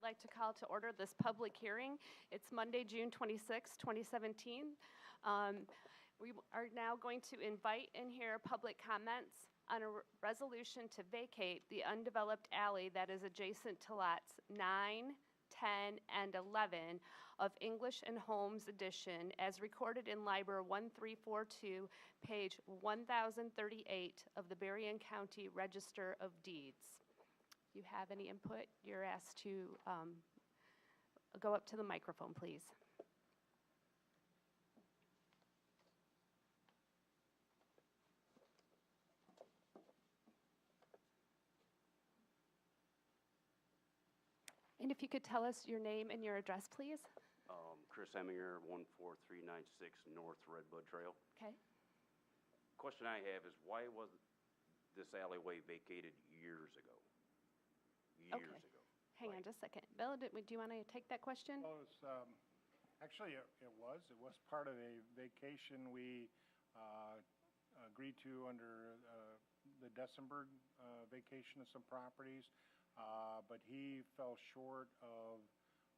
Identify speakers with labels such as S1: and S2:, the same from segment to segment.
S1: like to call to order this public hearing. It's Monday, June 26, 2017. We are now going to invite in here public comments on a resolution to vacate the undeveloped alley that is adjacent to lots 9, 10, and 11 of English and Holmes edition as recorded in Library 1342, page 1038 of the Berrien County Register of Deeds. If you have any input, you're asked to go up to the microphone, please. And if you could tell us your name and your address, please.
S2: Chris Heminger, 14396 North Redbud Trail.
S1: Okay.
S2: Question I have is why was this alleyway vacated years ago? Years ago.
S1: Hang on just a second. Bill, do you want to take that question?
S3: Well, it was, actually, it was part of a vacation we agreed to under the Dessenberg vacation of some properties, but he fell short of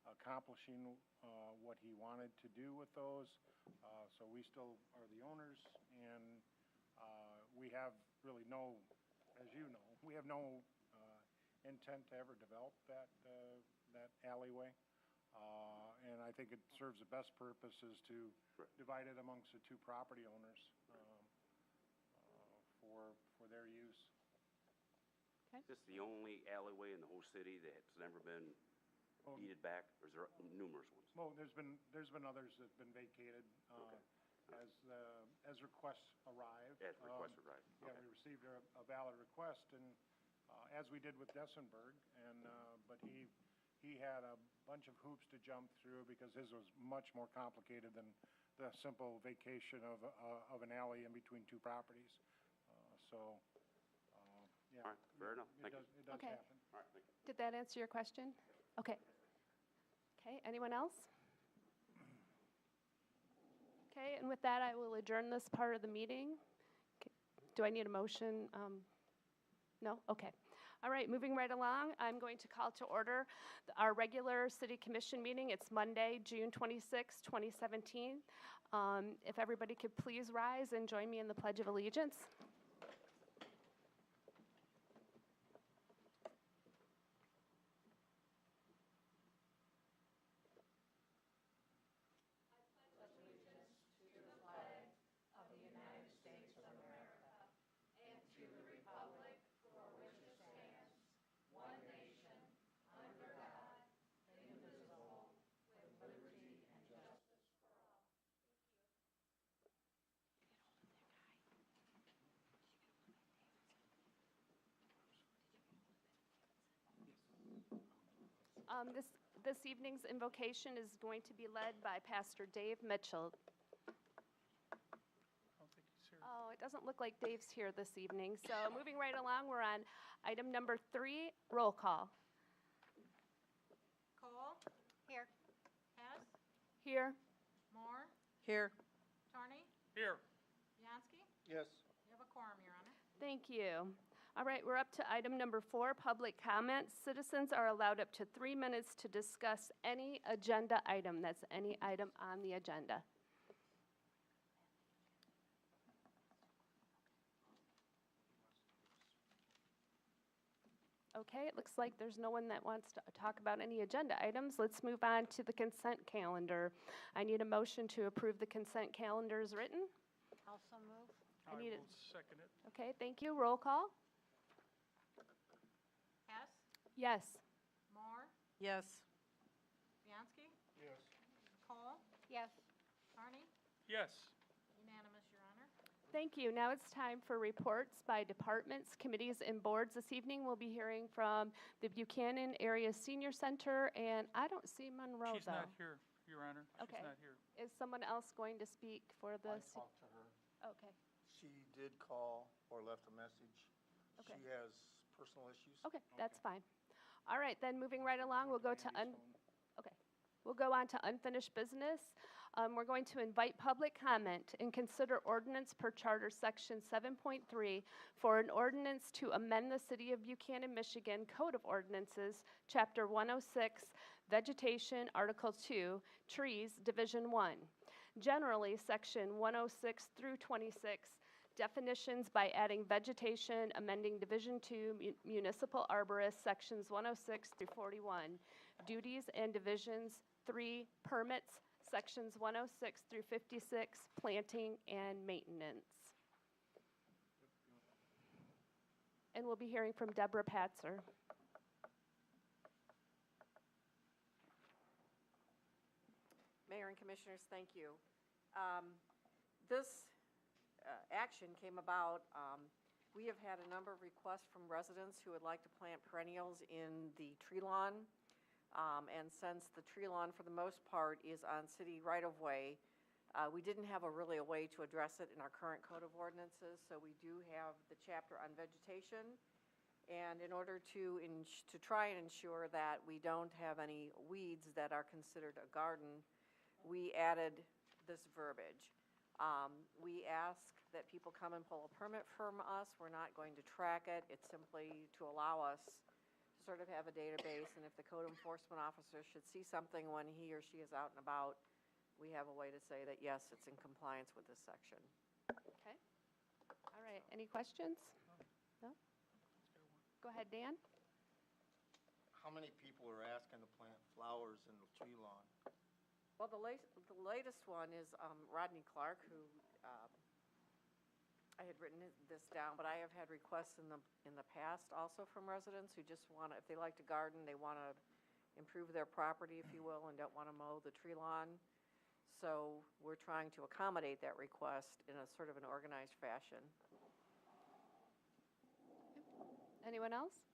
S3: accomplishing what he wanted to do with those, so we still are the owners, and we have really no, as you know, we have no intent to ever develop that alleyway, and I think it serves the best purpose is to divide it amongst the two property owners for their use.
S1: Okay.
S2: Is this the only alleyway in the whole city that's never been deeded back, or is there numerous ones?
S3: Well, there's been others that have been vacated as requests arrive.
S2: As requests arrive.
S3: Yeah, we received a valid request, and as we did with Dessenberg, and but he had a bunch of hoops to jump through because his was much more complicated than the simple vacation of an alley in between two properties. Yeah.
S2: All right, fair enough. Thank you.
S3: It does happen.
S2: All right, thank you.
S1: Did that answer your question? Okay. Okay, anyone else? Okay, and with that, I will adjourn this part of the meeting. Okay. Do I need a motion? No? Okay. All right, moving right along, I'm going to call to order our regular City Commission meeting. It's Monday, June 26, 2017. If everybody could please rise and join me in the Pledge of Allegiance. This evening's invocation is going to be led by Pastor Dave Mitchell.
S3: I don't think he's here.
S1: Oh, it doesn't look like Dave's here this evening. So moving right along, we're on item number 3, roll call.
S4: Cole? Here. Hess?
S1: Here.
S4: Moore?
S5: Here.
S4: Tarney?
S3: Here.
S4: Bianski?
S3: Yes.
S4: You have a quorum, Your Honor.
S1: Thank you. All right, we're up to item number 4, public comments. Citizens are allowed up to 3 minutes to discuss any agenda item. That's any item on the agenda. Okay, it looks like there's no one that wants to talk about any agenda items. Let's move on to the consent calendar. I need a motion to approve the consent calendar as written.
S4: Also move.
S1: I need
S3: will second it.
S1: Okay, thank you. Roll call.
S4: Hess?
S1: Yes.
S4: Moore?
S5: Yes.
S4: Bianski?
S3: Yes.
S4: Cole? Yes. Tarney?
S3: Yes.
S4: Unanimous, Your Honor.
S1: Thank you. Now it's time for reports by departments, committees, and boards. This evening we'll be hearing from the Buchanan Area Senior Center, and I don't see Monroe,
S6: She's
S1: though.
S6: not here, Your Honor.
S1: Okay.
S6: She's not here.
S1: Is someone else going to speak for the?
S7: I talked to her.
S1: Okay.
S7: She did call or left a message.
S1: Okay.
S7: She has personal issues.
S1: Okay, that's fine. All right, then moving right along, we'll go to okay. We'll go on to unfinished business. We're going to invite public comment and consider ordinance per Charter Section 7.3 for an ordinance to amend the City of Buchanan, Michigan Code of Ordinances, Chapter 106, Vegetation, Article 2, Trees, Division 1. Generally, Section 106 through 26, definitions by adding vegetation, amending Division 2, Municipal Arborist, Sections 106 through 41, duties and divisions 3, permits, Sections 106 through 56, planting and maintenance. And we'll be hearing from Deborah Patzer.
S5: Mayor and Commissioners, thank you. This action came about, we have had a number of requests from residents who would like to plant perennials in the tree lawn. And since the tree lawn, for the most part, is on city right-of-way, we didn't have really a way to address it in our current code of ordinances, so we do have the chapter on vegetation. And in order to try and ensure that we don't have any weeds that are considered a garden, we added this verbiage. We ask that people come and pull a permit from us. We're not going to track it. It's simply to allow us to sort of have a database, and if the code enforcement officer should see something when he or she is out and about, we have a way to say that, yes, it's in compliance with this section.
S1: Okay. All right. Any questions? No? Go ahead, Dan.
S7: How many people are asking to plant flowers in the tree lawn?
S5: Well, the latest one is Rodney Clark, who I had written this down, but I have had requests in the past also from residents who just want to, if they like to garden, they want to improve their property, if you will, and don't want to mow the tree lawn. So we're trying to accommodate that request in a sort of an organized fashion.
S1: Anyone else?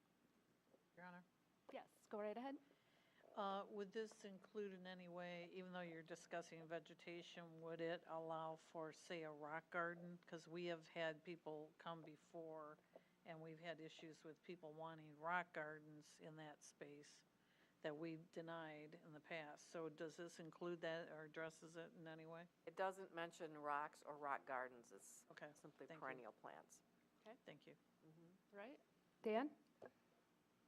S6: Your Honor,
S1: Yes, go right ahead.
S6: would this include in any way, even though you're discussing vegetation, would it allow for, say, a rock garden? Because we have had people come before, and we've had issues with people wanting rock gardens in that space that we've denied in the past. So does this include that or addresses it in any way?
S5: It doesn't mention rocks or rock gardens. It's
S6: Okay,
S5: simply
S6: thank you.
S5: perennial plants.
S6: Thank you.
S1: Right. Dan?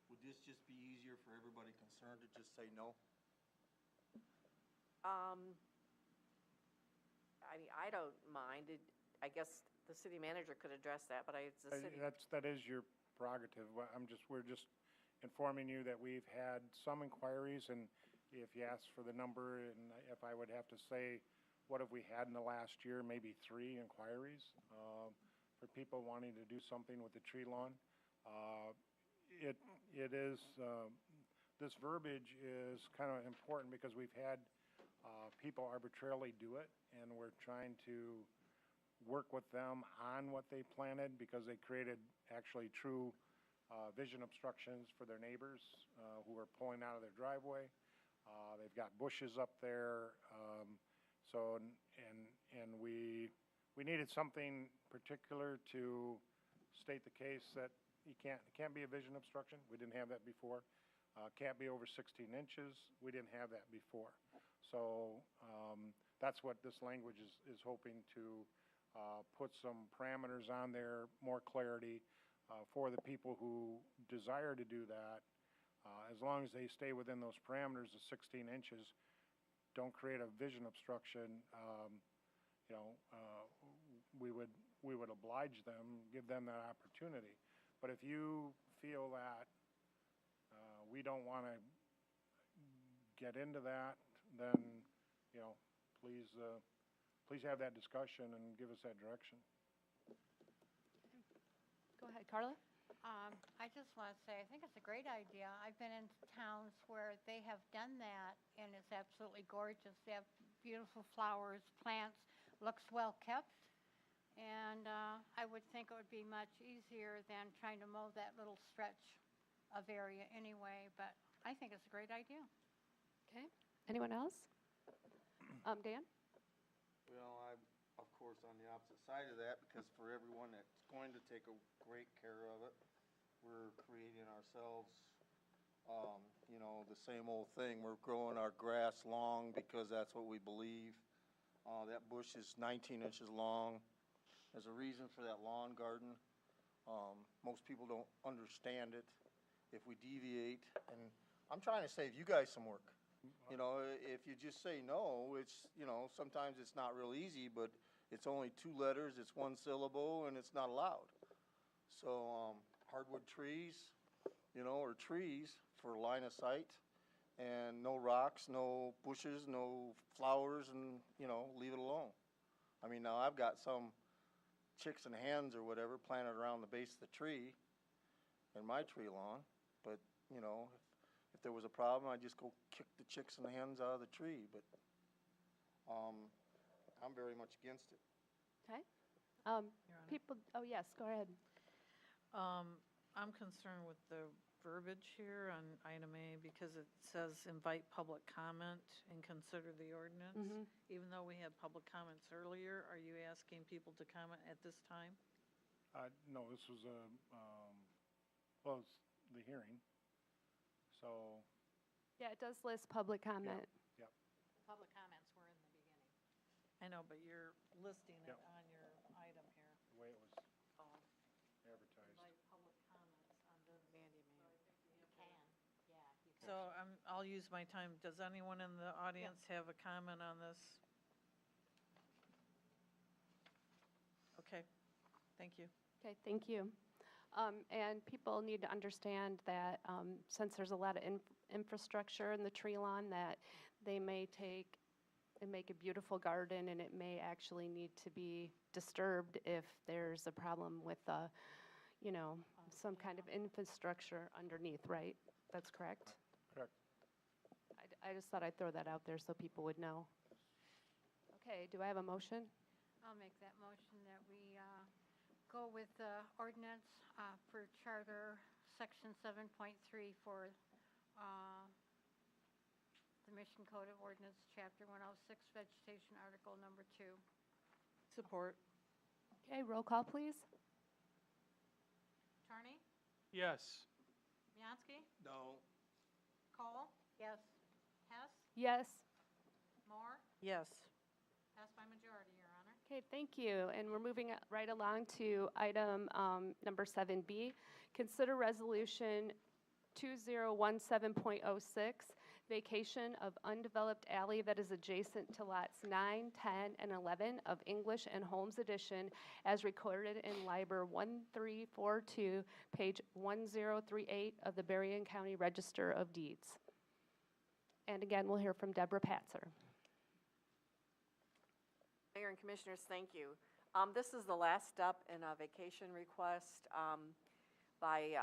S7: Would this just be easier for everybody concerned to just say no?
S5: I mean, I don't mind. I guess the city manager could address that, but it's the city.
S3: That is your prerogative. We're just informing you that we've had some inquiries, and if you ask for the number, and if I would have to say, what have we had in the last year? Maybe 3 inquiries for people wanting to do something with the tree lawn. It is, this verbiage is kind of important because we've had people arbitrarily do it, and we're trying to work with them on what they planted because they created actually true vision obstructions for their neighbors who are pulling out of their driveway. They've got bushes up there, and we needed something particular to state the case that it can't be a vision obstruction. We didn't have that before. Can't be over 16 inches. We didn't have that before. So that's what this language is hoping to put some parameters on there, more clarity for the people who desire to do that. As long as they stay within those parameters of 16 inches, don't create a vision obstruction, we would oblige them, give them that opportunity. But if you feel that we don't want to get into that, then, please have that discussion and give us that direction.
S1: Go ahead, Carla.
S8: I just want to say, I think it's a great idea. I've been in towns where they have done that, and it's absolutely gorgeous. They have beautiful flowers, plants, looks well kept. And I would think it would be much easier than trying to mow that little stretch of area anyway, but I think it's a great idea.
S1: Okay. Anyone else? Dan?
S7: Well, I'm, of course, on the opposite side of that, because for everyone that's going to take a great care of it, we're creating ourselves, the same old thing. We're growing our grass long because that's what we believe. That bush is 19 inches long. There's a reason for that lawn garden. Most people don't understand it. If we deviate, and I'm trying to save you guys some work. You know, if you just say no, it's, you know, sometimes it's not real easy, but it's only 2 letters, it's 1 syllable, and it's not allowed. So, hardwood trees, you know, or trees for line of sight, and no rocks, no bushes, no flowers, and, you know, leave it alone. I mean, now I've got some chicks and hens or whatever planted around the base of the tree in my tree lawn, but, you know, if there was a problem, I'd just go kick the chicks and the hens out of the tree, but I'm very much against it.
S1: Okay.
S6: Your Honor.
S1: People, oh yes, go ahead.
S6: I'm concerned with the verbiage here on item A because it says invite public comment and consider the ordinance. Even though we had public comments earlier, are you asking people to comment at this time?
S3: No, this was well, it's the hearing, so,
S1: Yeah, it does list public comment.
S3: yep.
S4: Public comments were in the beginning.
S6: I know, but you're listing it
S3: Yep.
S6: on your item here.
S3: The way it was advertised.
S6: Invite public comments on this.
S5: Mandy, man.
S4: You can, yeah, you can.
S6: So I'll use my time. Does anyone in the audience have a comment on this? Okay, thank you.
S1: Okay, thank you. And people need to understand that since there's a lot of infrastructure in the tree lawn, that they may take and make a beautiful garden, and it may actually need to be disturbed if there's a problem with, you know, some kind of infrastructure underneath, right? That's correct?
S3: Correct.
S1: I just thought I'd throw that out there so people would know. Okay, do I have a motion?
S8: I'll make that motion that we go with the ordinance for Charter Section 7.3 for the Michigan Code of Ordinance, Chapter 106, Vegetation, Article Number 2.
S6: Support.
S1: Okay, roll call, please.
S4: Carney?
S9: Yes.
S4: Bianski?
S7: No.
S4: Cole?
S8: Yes.
S4: Hess?
S1: Yes.
S4: Moore?
S6: Yes.
S4: Passed by majority, Your Honor.
S1: Okay, thank you. And we're moving right along to item number 7B. Consider resolution 2017.06, vacation of undeveloped alley that is adjacent to lots 9, 10, and 11 of English and Holmes Edition as recorded in Liber 1342, page 1038 of the Berrien County Register of Deeds. And again, we'll hear from Deborah Patzer.
S5: Mayor and Commissioners, thank you. This is the last step in a vacation request by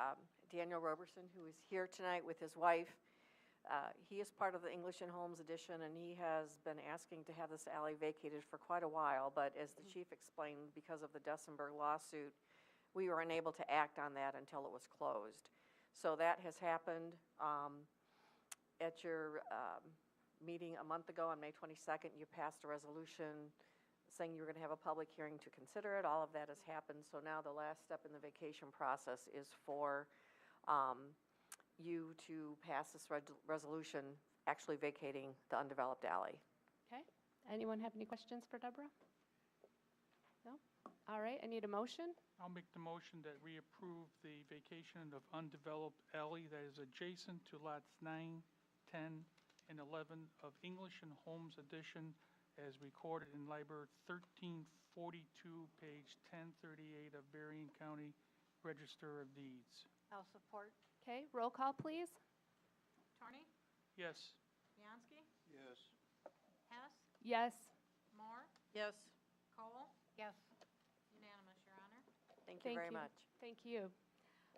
S5: Daniel Roberson, who is here tonight with his wife. He is part of the English and Holmes Edition, and he has been asking to have this alley vacated for quite a while, but as the chief explained, because of the Dessenberg lawsuit, we were unable to act on that until it was closed. So that has happened. At your meeting a month ago on May 22nd, you passed a resolution saying you were going to have a public hearing to consider it. All of that has happened. So now the last step in the vacation process is for you to pass this resolution actually vacating the undeveloped alley.
S1: Okay. Anyone have any questions for Deborah? No? All right, I need a motion.
S9: I'll make the motion that we approve the vacation of undeveloped alley that is adjacent to lots 9, 10, and 11 of English and Holmes Edition as recorded in Liber 1342, page 1038 of Berrien County Register of Deeds.
S8: I'll support.
S1: Okay, roll call, please.
S4: Carney?
S9: Yes.
S4: Bianski?
S7: Yes.
S4: Hess?
S1: Yes.
S4: Moore?
S6: Yes.
S4: Cole?
S8: Yes.
S4: Unanimous, Your Honor.
S5: Thank you very much.
S1: Thank you.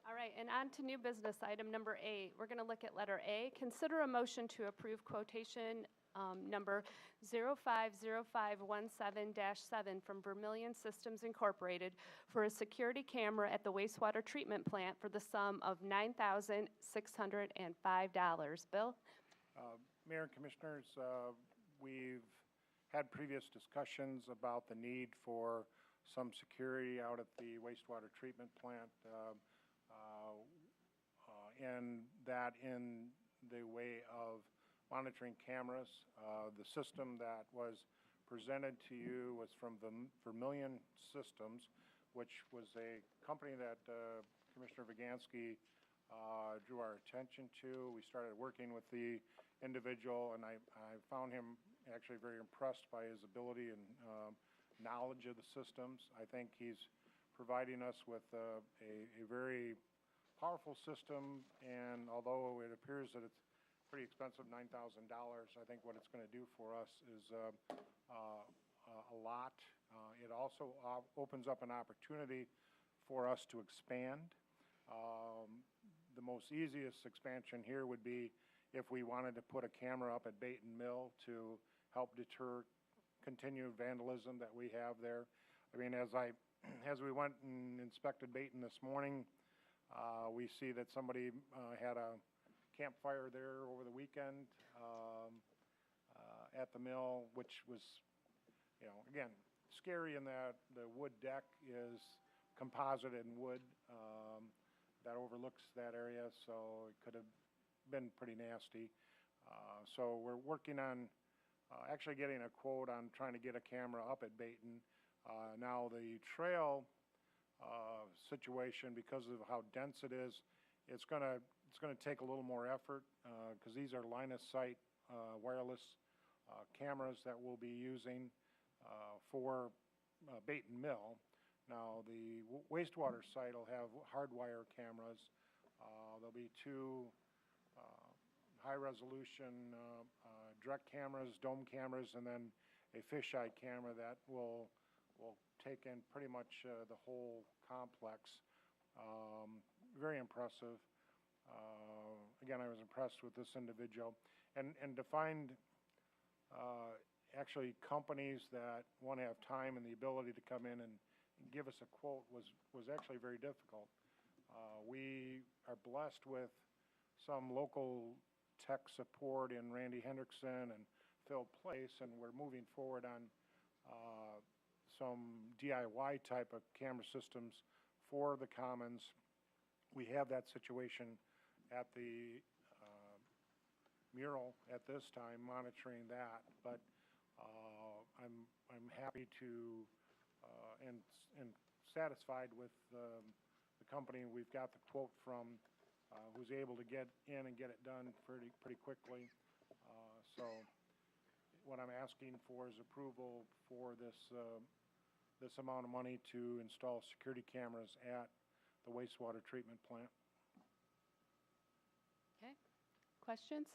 S1: All right, and on to new business, item number 8. We're going to look at letter A. Consider a motion to approve quotation number 050517-7 from Vermillion Systems Incorporated for a security camera at the wastewater treatment plant for the sum of $9,605. Bill?
S3: Mayor and Commissioners, we've had previous discussions about the need for some security out at the wastewater treatment plant, and that in the way of monitoring cameras. The system that was presented to you was from Vermillion Systems, which was a company that Commissioner Viganski drew our attention to. We started working with the individual, and I found him actually very impressed by his ability and knowledge of the systems. I think he's providing us with a very powerful system, and although it appears that it's pretty expensive, $9,000, I think what it's going to do for us is a lot. It also opens up an opportunity for us to expand. The most easiest expansion here would be if we wanted to put a camera up at Bait and Mill to help deter continued vandalism that we have there. I mean, as we went and inspected Baton this morning, we see that somebody had a campfire there over the weekend at the mill, which was, again, scary in that the wood deck is composited wood that overlooks that area, so it could have been pretty nasty. So we're working on actually getting a quote on trying to get a camera up at Baton. Now the trail situation, because of how dense it is, it's gonna take a little more effort because these are line of sight wireless cameras that we'll be using for Baton Mill. Now the wastewater site will have hardwire cameras. There'll be two high-resolution direct cameras, dome cameras, and then a fisheye camera that will take in pretty much the whole complex. Very impressive. Again, I was impressed with this individual. And to find actually companies that want to have time and the ability to come in and give us a quote was actually very difficult. We are blessed with some local tech support in Randy Hendrickson and Phil Place, and we're moving forward on some DIY type of camera systems for the commons. We have that situation at the mural at this time, monitoring that, but I'm happy to and satisfied with the company we've got the quote from, who's able to get in and get it done pretty quickly. So what I'm asking for is approval for this amount of money to install security cameras at the wastewater treatment plant.
S1: Okay, questions?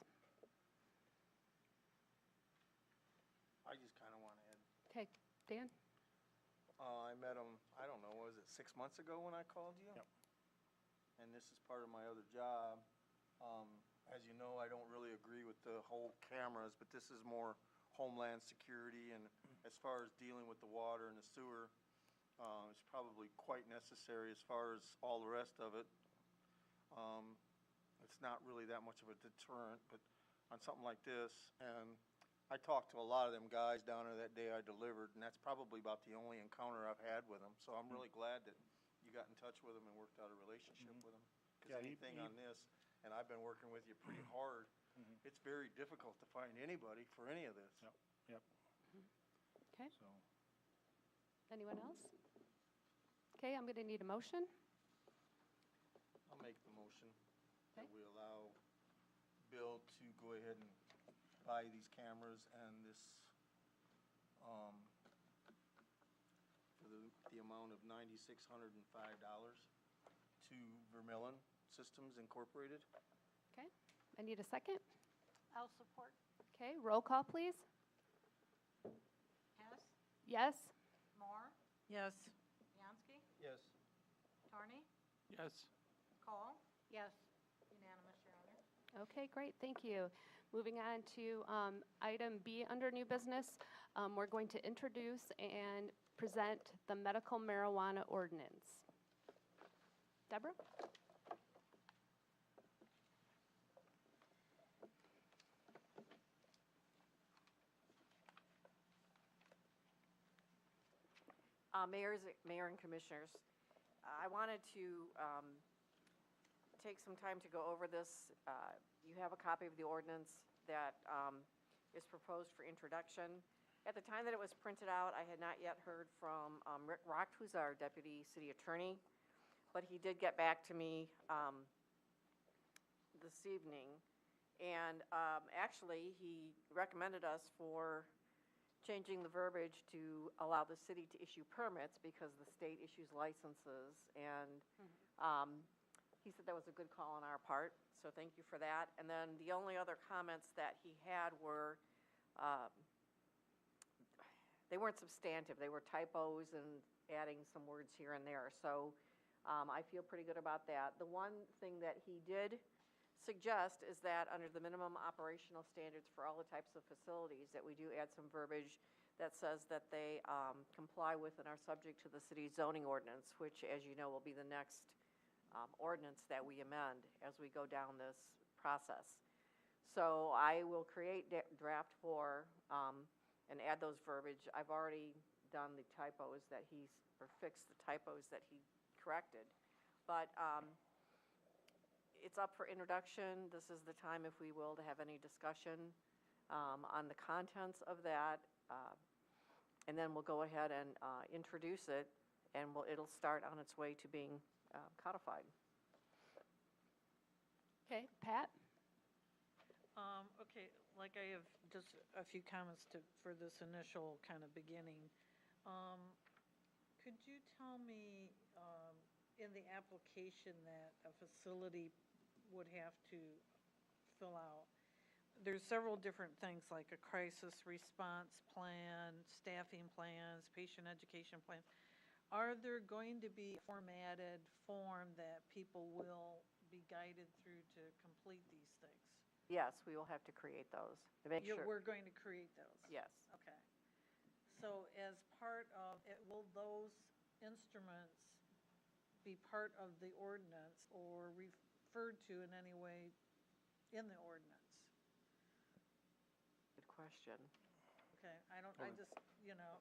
S7: I just kind of want to add.
S1: Okay, Dan?
S7: I met him, I don't know, was it 6 months ago when I called you?
S3: Yep.
S7: And this is part of my other job. As you know, I don't really agree with the whole cameras, but this is more homeland security, and as far as dealing with the water and the sewer, it's probably quite necessary as far as all the rest of it. It's not really that much of a deterrent, but on something like this, and I talked to a lot of them guys down there that day I delivered, and that's probably about the only encounter I've had with them. So I'm really glad that you got in touch with them and worked out a relationship with them. Because anything on this, and I've been working with you pretty hard, it's very difficult to find anybody for any of this.
S3: Yep.
S1: Okay,
S3: So
S1: anyone else? Okay, I'm going to need a motion.
S7: I'll make the motion that
S1: Okay.
S7: we allow Bill to go ahead and buy these cameras and this, for the amount of $9,605 to Vermillion Systems Incorporated.
S1: Okay, I need a second.
S8: I'll support.
S1: Okay, roll call, please.
S4: Hess,
S1: Yes?
S4: Moore,
S6: Yes.
S4: Bianski,
S7: Yes.
S4: Carney,
S9: Yes.
S4: Cole,
S8: Yes.
S4: unanimous, Your Honor.
S1: Okay, great, thank you. Moving on to item B under new business, we're going to introduce and present the medical marijuana ordinance. Deborah?
S5: Mayor and Commissioners, I wanted to take some time to go over this. You have a copy of the ordinance that is proposed for introduction. At the time that it was printed out, I had not yet heard from Rick Rocht, who's our deputy city attorney, but he did get back to me this evening. And actually, he recommended us for changing the verbiage to allow the city to issue permits because the state issues licenses. And he said that was a good call on our part, so thank you for that. And then the only other comments that he had were, they weren't substantive. They were typos and adding some words here and there. So I feel pretty good about that. The one thing that he did suggest is that under the minimum operational standards for all the types of facilities, that we do add some verbiage that says that they comply with and are subject to the city's zoning ordinance, which, as you know, will be the next ordinance that we amend as we go down this process. So I will create draft 4 and add those verbiage. I've already done the typos that or fixed the typos that he corrected. But it's up for introduction. This is the time, if we will, to have any discussion on the contents of that. And then we'll go ahead and introduce it, and it'll start on its way to being codified.
S1: Okay, Pat?
S6: Okay, like I have just a few comments for this initial kind of beginning. Could you tell me, in the application that a facility would have to fill out, there's several different things like a crisis response plan, staffing plans, patient education plan. Are there going to be a formatted form that people will be guided through to complete these things?
S5: Yes, we will have to create those to make sure.
S6: We're going to create those?
S5: Yes.
S6: Okay. So as part of it, will those instruments be part of the ordinance or referred to in any way in the ordinance?
S5: Good question.
S6: Okay, I just,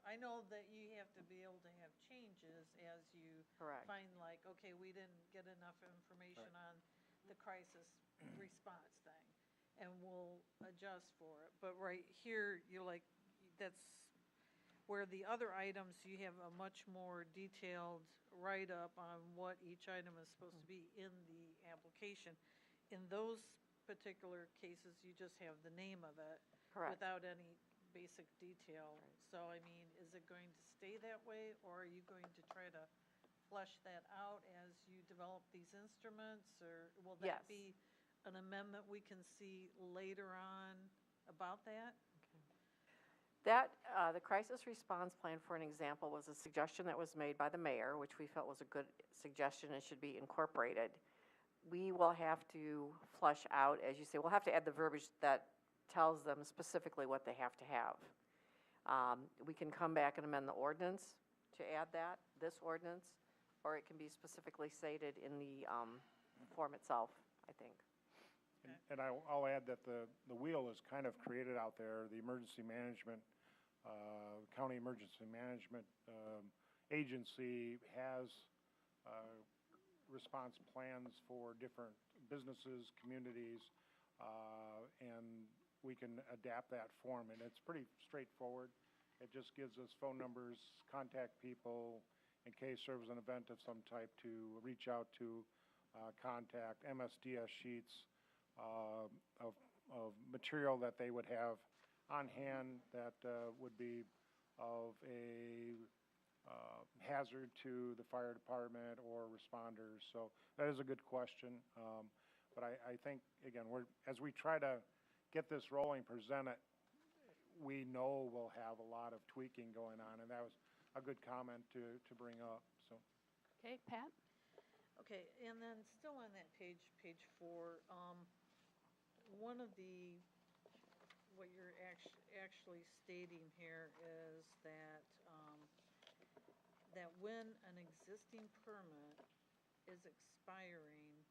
S6: I know that you have to be able to have changes as you
S5: Correct.
S6: find like, okay, we didn't get enough information on the crisis response thing, and we'll adjust for it. But right here, you're like, that's where the other items, you have a much more detailed write-up on what each item is supposed to be in the application. In those particular cases, you just have the name of it.
S5: Correct.
S6: Without any basic detail. Right. So, I mean, is it going to stay that way, or are you going to try to flesh that out as you develop these instruments, or will that
S5: Yes.
S6: be an amendment we can see later on about that?
S5: That, the crisis response plan, for an example, was a suggestion that was made by the mayor, which we felt was a good suggestion and should be incorporated. We will have to flesh out, as you say, we'll have to add the verbiage that tells them specifically what they have to have. We can come back and amend the ordinance to add that, this ordinance, or it can be specifically stated in the form itself, I think.
S3: And I'll add that the wheel is kind of created out there. The emergency management, county emergency management agency has response plans for different businesses, communities, and we can adapt that form, and it's pretty straightforward. It just gives us phone numbers, contact people in case there was an event of some type to reach out to, contact, MSDS sheets of material that they would have on hand that would be of a hazard to the fire department or responders. So that is a good question. But I think, again, as we try to get this rolling, present it, we know we'll have a lot of tweaking going on, and that was a good comment to bring up. So.
S1: Okay, Pat?
S6: Okay, and then still on that page 4, one of what you're actually stating here is that that when an existing permit is expiring,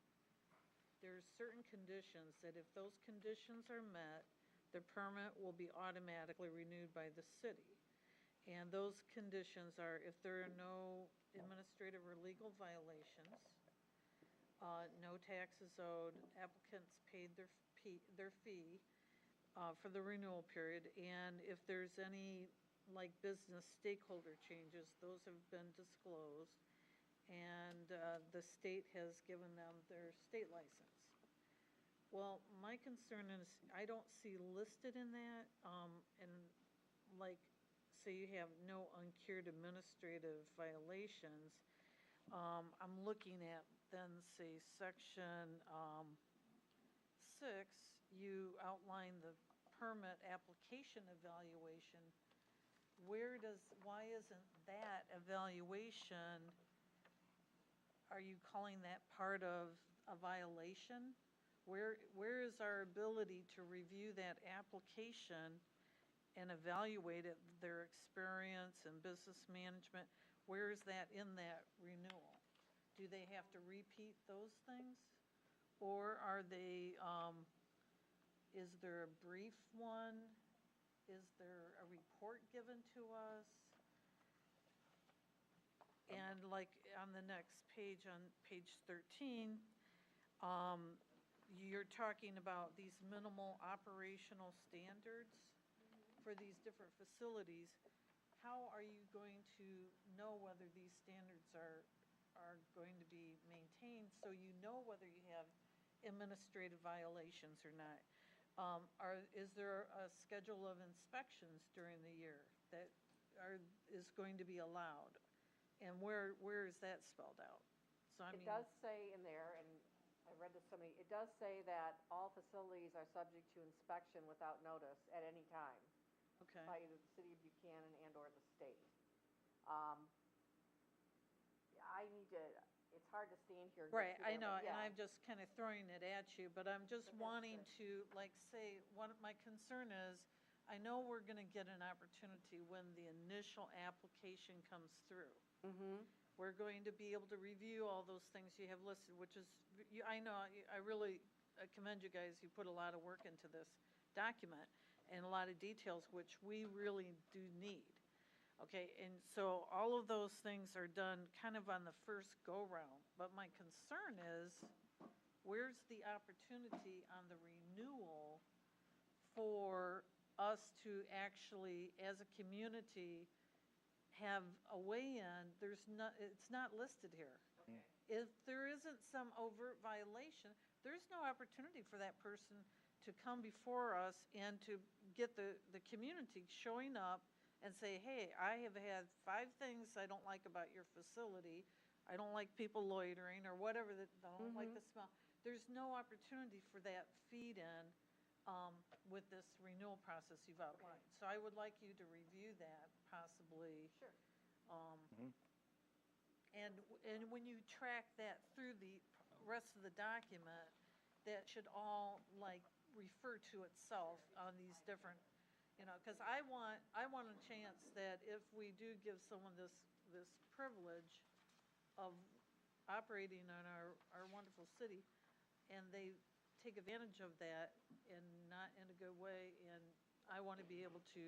S6: there's certain conditions that if those conditions are met, the permit will be automatically renewed by the city. And those conditions are if there are no administrative or legal violations, no taxes owed, applicants paid their fee, for the renewal period, and if there's any, like, business stakeholder changes, those have been disclosed, and the state has given them their state license. Well, my concern is, I don't see listed in that, and like, say you have no uncured administrative violations, I'm looking at then, say, section 6, you outline the permit application evaluation. Why isn't that evaluation, are you calling that part of a violation? Where is our ability to review that application and evaluate it, their experience and business management? Where is that in that renewal? Do they have to repeat those things? Or are they, is there a brief one? Is there a report given to us? And like on the next page, on page 13, you're talking about these minimal operational standards for these different facilities. How are you going to know whether these standards are going to be maintained, so you know whether you have administrative violations or not? Is there a schedule of inspections during the year that is going to be allowed? And where is that spelled out? So I mean,
S5: It does say in there, and I read this somebody, it does say that all facilities are subject to inspection without notice at any time
S6: okay.
S5: by either the city of Buchanan and/or the state. I need to, it's hard to stand here. and go
S6: Right,
S5: through
S6: I
S5: there,
S6: know,
S5: but
S6: and
S5: yeah.
S6: I'm just kind of throwing it at you, but I'm just
S5: But that's
S6: wanting
S5: good.
S6: to, like, say, one of my concern is, I know we're going to get an opportunity when the initial application comes through.
S5: Mm-hmm.
S6: We're going to be able to review all those things you have listed, which is, I know, I really commend you guys. You put a lot of work into this document and a lot of details, which we really do need. Okay, and so all of those things are done kind of on the first go-round. But my concern is, where's the opportunity on the renewal for us to actually, as a community, have a weigh-in? It's not listed here.
S5: Okay.
S6: If there isn't some overt violation, there's no opportunity for that person to come before us and to get the community showing up and say, hey, I have had 5 things I don't like about your facility. I don't like people loitering or whatever, I don't like the smell. There's no opportunity for that feed-in with this renewal process you've outlined. So I would like you to review that possibly.
S5: Sure.
S6: And when you track that through the rest of the document, that should all like refer to itself on these different, because I want a chance that if we do give someone this privilege of operating in our wonderful city, and they take advantage of that and not in a good way, and I want to be able to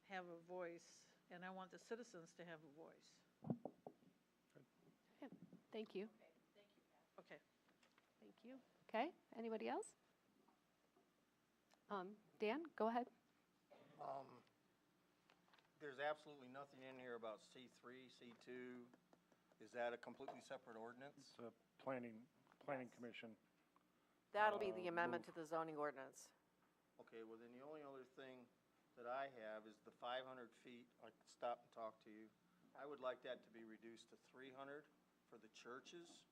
S6: have a voice, and I want the citizens to have a voice.
S1: Thank you.
S6: Okay.
S1: Thank you. Okay, anybody else? Dan, go ahead.
S7: There's absolutely nothing in here about C3, C2. Is that a completely separate ordinance?
S3: It's a planning commission.
S5: That'll be the amendment
S3: move.
S5: to the zoning ordinance.
S7: Okay, well then the only other thing that I have is the 500 feet. I could stop and talk to you. I would like that to be reduced to 300 for the churches.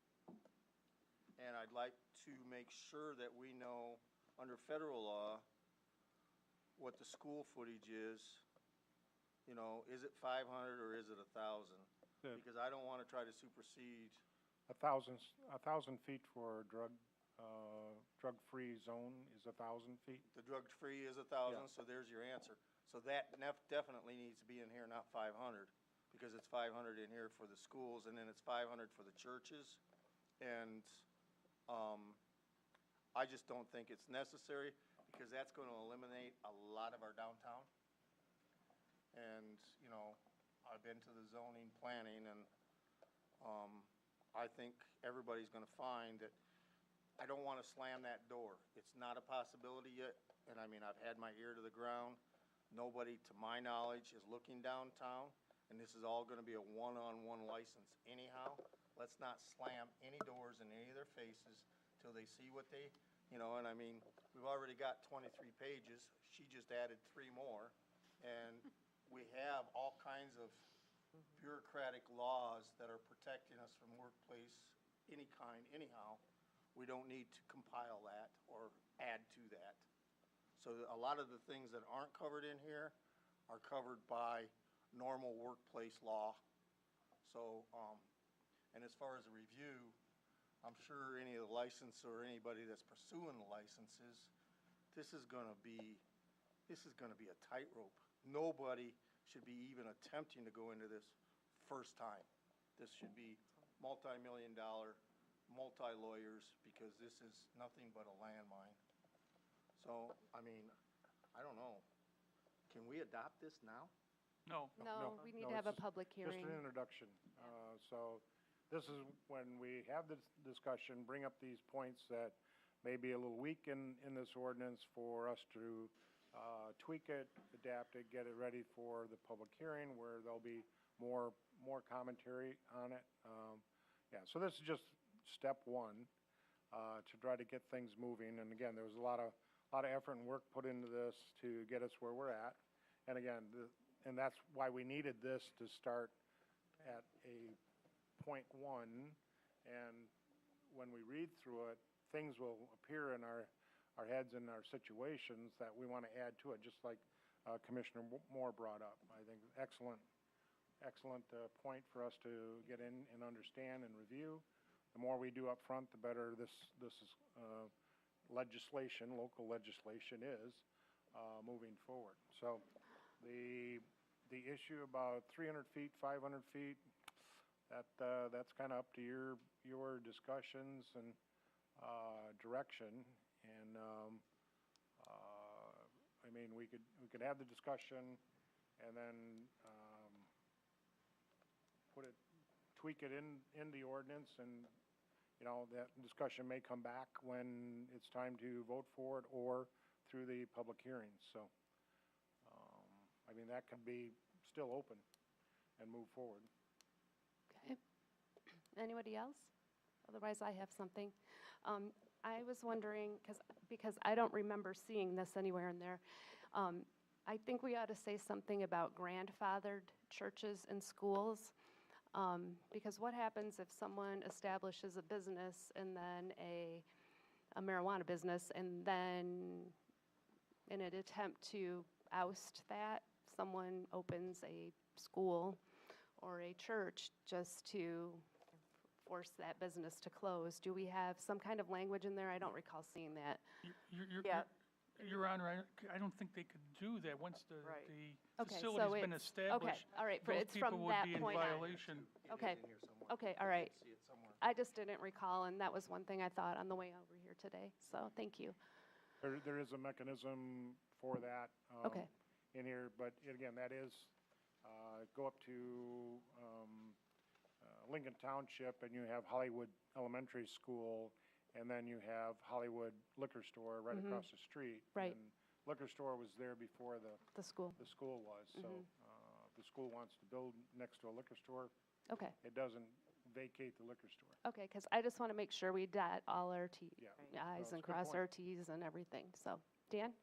S7: And I'd like to make sure that we know, under federal law, what the school footage is. Is it 500 or is it 1,000?
S3: Yeah.
S7: Because I don't want to try to supersede.
S3: 1,000 feet for drug-free zone is 1,000 feet.
S7: The drug-free is 1,000,
S3: Yeah.
S7: so there's your answer. So that definitely needs to be in here, not 500, because it's 500 in here for the schools, and then it's 500 for the churches. And I just don't think it's necessary, because that's going to eliminate a lot of our downtown. And, I've been to the zoning planning, and I think everybody's going to find that I don't want to slam that door. It's not a possibility yet, and I mean, I've had my ear to the ground. Nobody, to my knowledge, is looking downtown, and this is all gonna be a one-on-one license anyhow. Let's not slam any doors in any of their faces till they see what they, and I mean, we've already got 23 pages. She just added 3 more, and we have all kinds of bureaucratic laws that are protecting us from workplace any kind anyhow. We don't need to compile that or add to that. So a lot of the things that aren't covered in here are covered by normal workplace law. So, and as far as the review, I'm sure any of the license or anybody that's pursuing the licenses, this is gonna be a tightrope. Nobody should be even attempting to go into this first time. This should be multi-million-dollar, multi-lawyers, because this is nothing but a landmine. So, I mean, I don't know. Can we adopt this now?
S9: No.
S1: No, we need
S3: no,
S1: to have a
S3: it's
S1: public
S3: Just
S1: hearing.
S3: an introduction. So this is when we have this discussion, bring up these points that may be a little weak in this ordinance for us to tweak it, adapt it, get it ready for the public hearing where there'll be more commentary on it. Yeah, so this is just step one to try to get things moving. And again, there was a lot of effort and work put into this to get us where we're at. And again, and that's why we needed this to start at a point one. And when we read through it, things will appear in our heads and our situations that we want to add to it, just like Commissioner Moore brought up. I think excellent point for us to get in and understand and review. The more we do up front, the better this is legislation, local legislation is moving forward. So the issue about 300 feet, 500 feet, that's kind of up to your discussions and direction. And I mean, we could have the discussion and then tweak it in the ordinance, and that discussion may come back when it's time to vote for it or through the public hearings. So I mean, that could be still open and move forward.
S1: Okay. Anybody else? Otherwise, I have something. I was wondering, because I don't remember seeing this anywhere in there, I think we ought to say something about grandfathered churches and schools. Because what happens if someone establishes a business and then a marijuana business, and then in an attempt to oust that, someone opens a school or a church just to force that business to close? Do we have some kind of language in there? I don't recall seeing that.
S5: Yeah.
S9: Your Honor, I don't think they could do that once the
S5: Right.
S1: Okay, so
S9: facility's been
S1: it's-
S9: established.
S1: okay, all right,
S9: Those
S1: it's from
S9: people would
S1: that
S9: be in
S1: point on.
S9: violation.
S7: It is
S1: Okay.
S7: in here somewhere.
S1: Okay, all
S7: I
S1: right.
S7: did see it somewhere.
S1: I just didn't recall, and that was one thing I thought on the way over here today, so thank you.
S3: There is a mechanism for that
S1: Okay.
S3: in here, but again, that is go up to Lincoln Township, and you have Hollywood Elementary School, and then you have Hollywood Liquor Store right across the street.
S1: Right.
S3: And liquor store was there before
S1: The school.
S3: the school was. So if the school wants to build next to a liquor store,
S1: Okay,
S3: it doesn't vacate the liquor store.
S1: okay, because I just want to make sure we dot all our
S3: Yeah.
S1: i's
S3: No,
S1: and
S3: it's a good
S1: cross
S3: point.
S1: our t's and everything. So, Dan?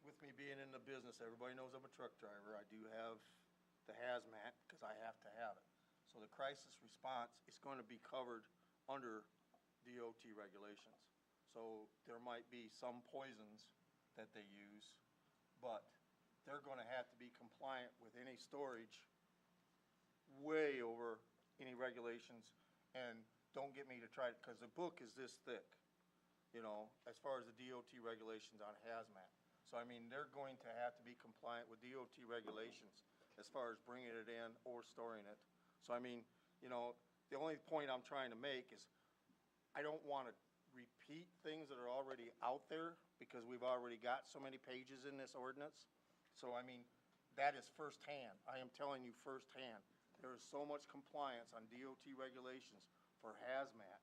S7: With me being in the business, everybody knows I'm a truck driver. I do have the hazmat because I have to have it. So the crisis response is going to be covered under DOT regulations. So there might be some poisons that they use, but they're going to have to be compliant with any storage way over any regulations. And don't get me to try it, because the book is this thick, as far as the DOT regulations on hazmat. So, I mean, they're going to have to be compliant with DOT regulations as far as bringing it in or storing it. So, I mean, the only point I'm trying to make is I don't want to repeat things that are already out there because we've already got so many pages in this ordinance. So, I mean, that is firsthand. I am telling you firsthand. There is so much compliance on DOT regulations for hazmat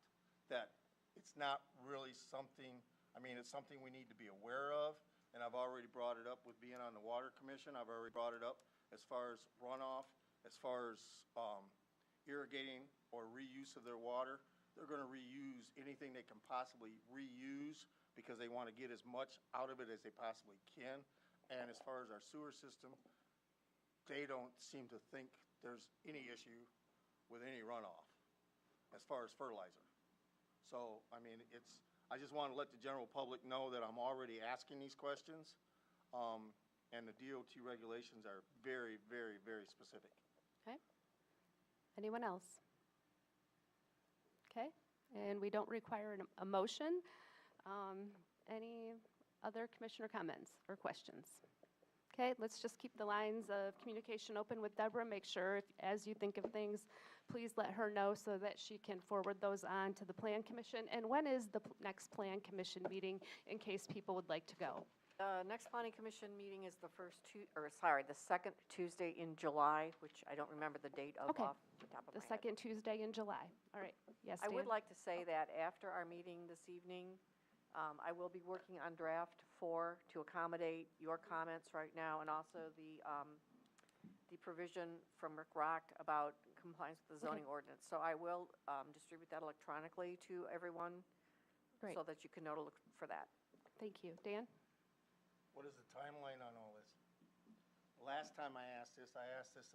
S7: that it's not really something, I mean, it's something we need to be aware of, and I've already brought it up with being on the Water Commission. I've already brought it up as far as runoff, as far as irrigating or reuse of their water. They're gonna reuse anything they can possibly reuse because they wanna get as much out of it as they possibly can. And as far as our sewer system, they don't seem to think there's any issue with any runoff as far as fertilizer. So, I mean, I just want to let the general public know that I'm already asking these questions. And the DOT regulations are very, very, very specific.
S1: Okay. Anyone else? Okay, and we don't require a motion. Any other commissioner comments or questions? Okay, let's just keep the lines of communication open with Deborah. Make sure, as you think of things, please let her know so that she can forward those on to the Plan Commission. And when is the next Plan Commission meeting, in case people would like to go?
S5: Next Planning Commission meeting is the second Tuesday in July, which I don't remember the date of
S1: Okay.
S5: off the top of my
S1: The
S5: head.
S1: second Tuesday in July. All right, yes,
S5: I would
S1: Dan?
S5: like to say that after our meeting this evening, I will be working on draft 4 to accommodate your comments right now, and also the provision from Rick Rock about compliance with the zoning ordinance. So I will distribute that electronically to everyone,
S1: Great.
S5: so that you can know to look for that.
S1: Thank you. Dan?
S7: What is the timeline on all this? Last time I asked this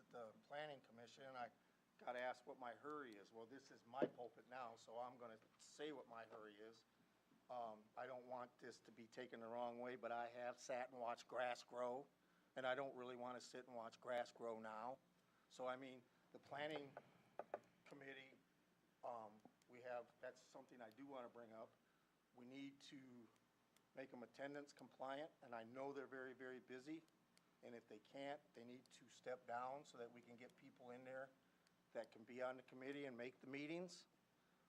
S7: at the Planning Commission, and I got asked what my hurry is. Well, this is my pulpit now, so I'm gonna say what my hurry is. I don't want this to be taken the wrong way, but I have sat and watched grass grow, and I don't really want to sit and watch grass grow now. So, I mean, the Planning Committee, that's something I do want to bring up. We need to make them attendance compliant, and I know they're very, very busy. And if they can't, they need to step down so that we can get people in there that can be on the committee and make the meetings,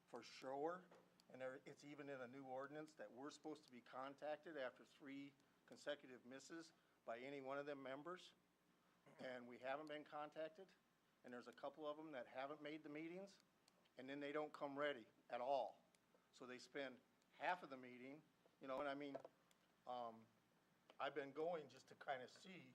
S7: for sure. And it's even in a new ordinance that we're supposed to be contacted after 3 consecutive misses by any one of them members. And we haven't been contacted, and there's a couple of them that haven't made the meetings, and then they don't come ready at all. So they spend half of the meeting, and I mean, I've been going just to kind of see.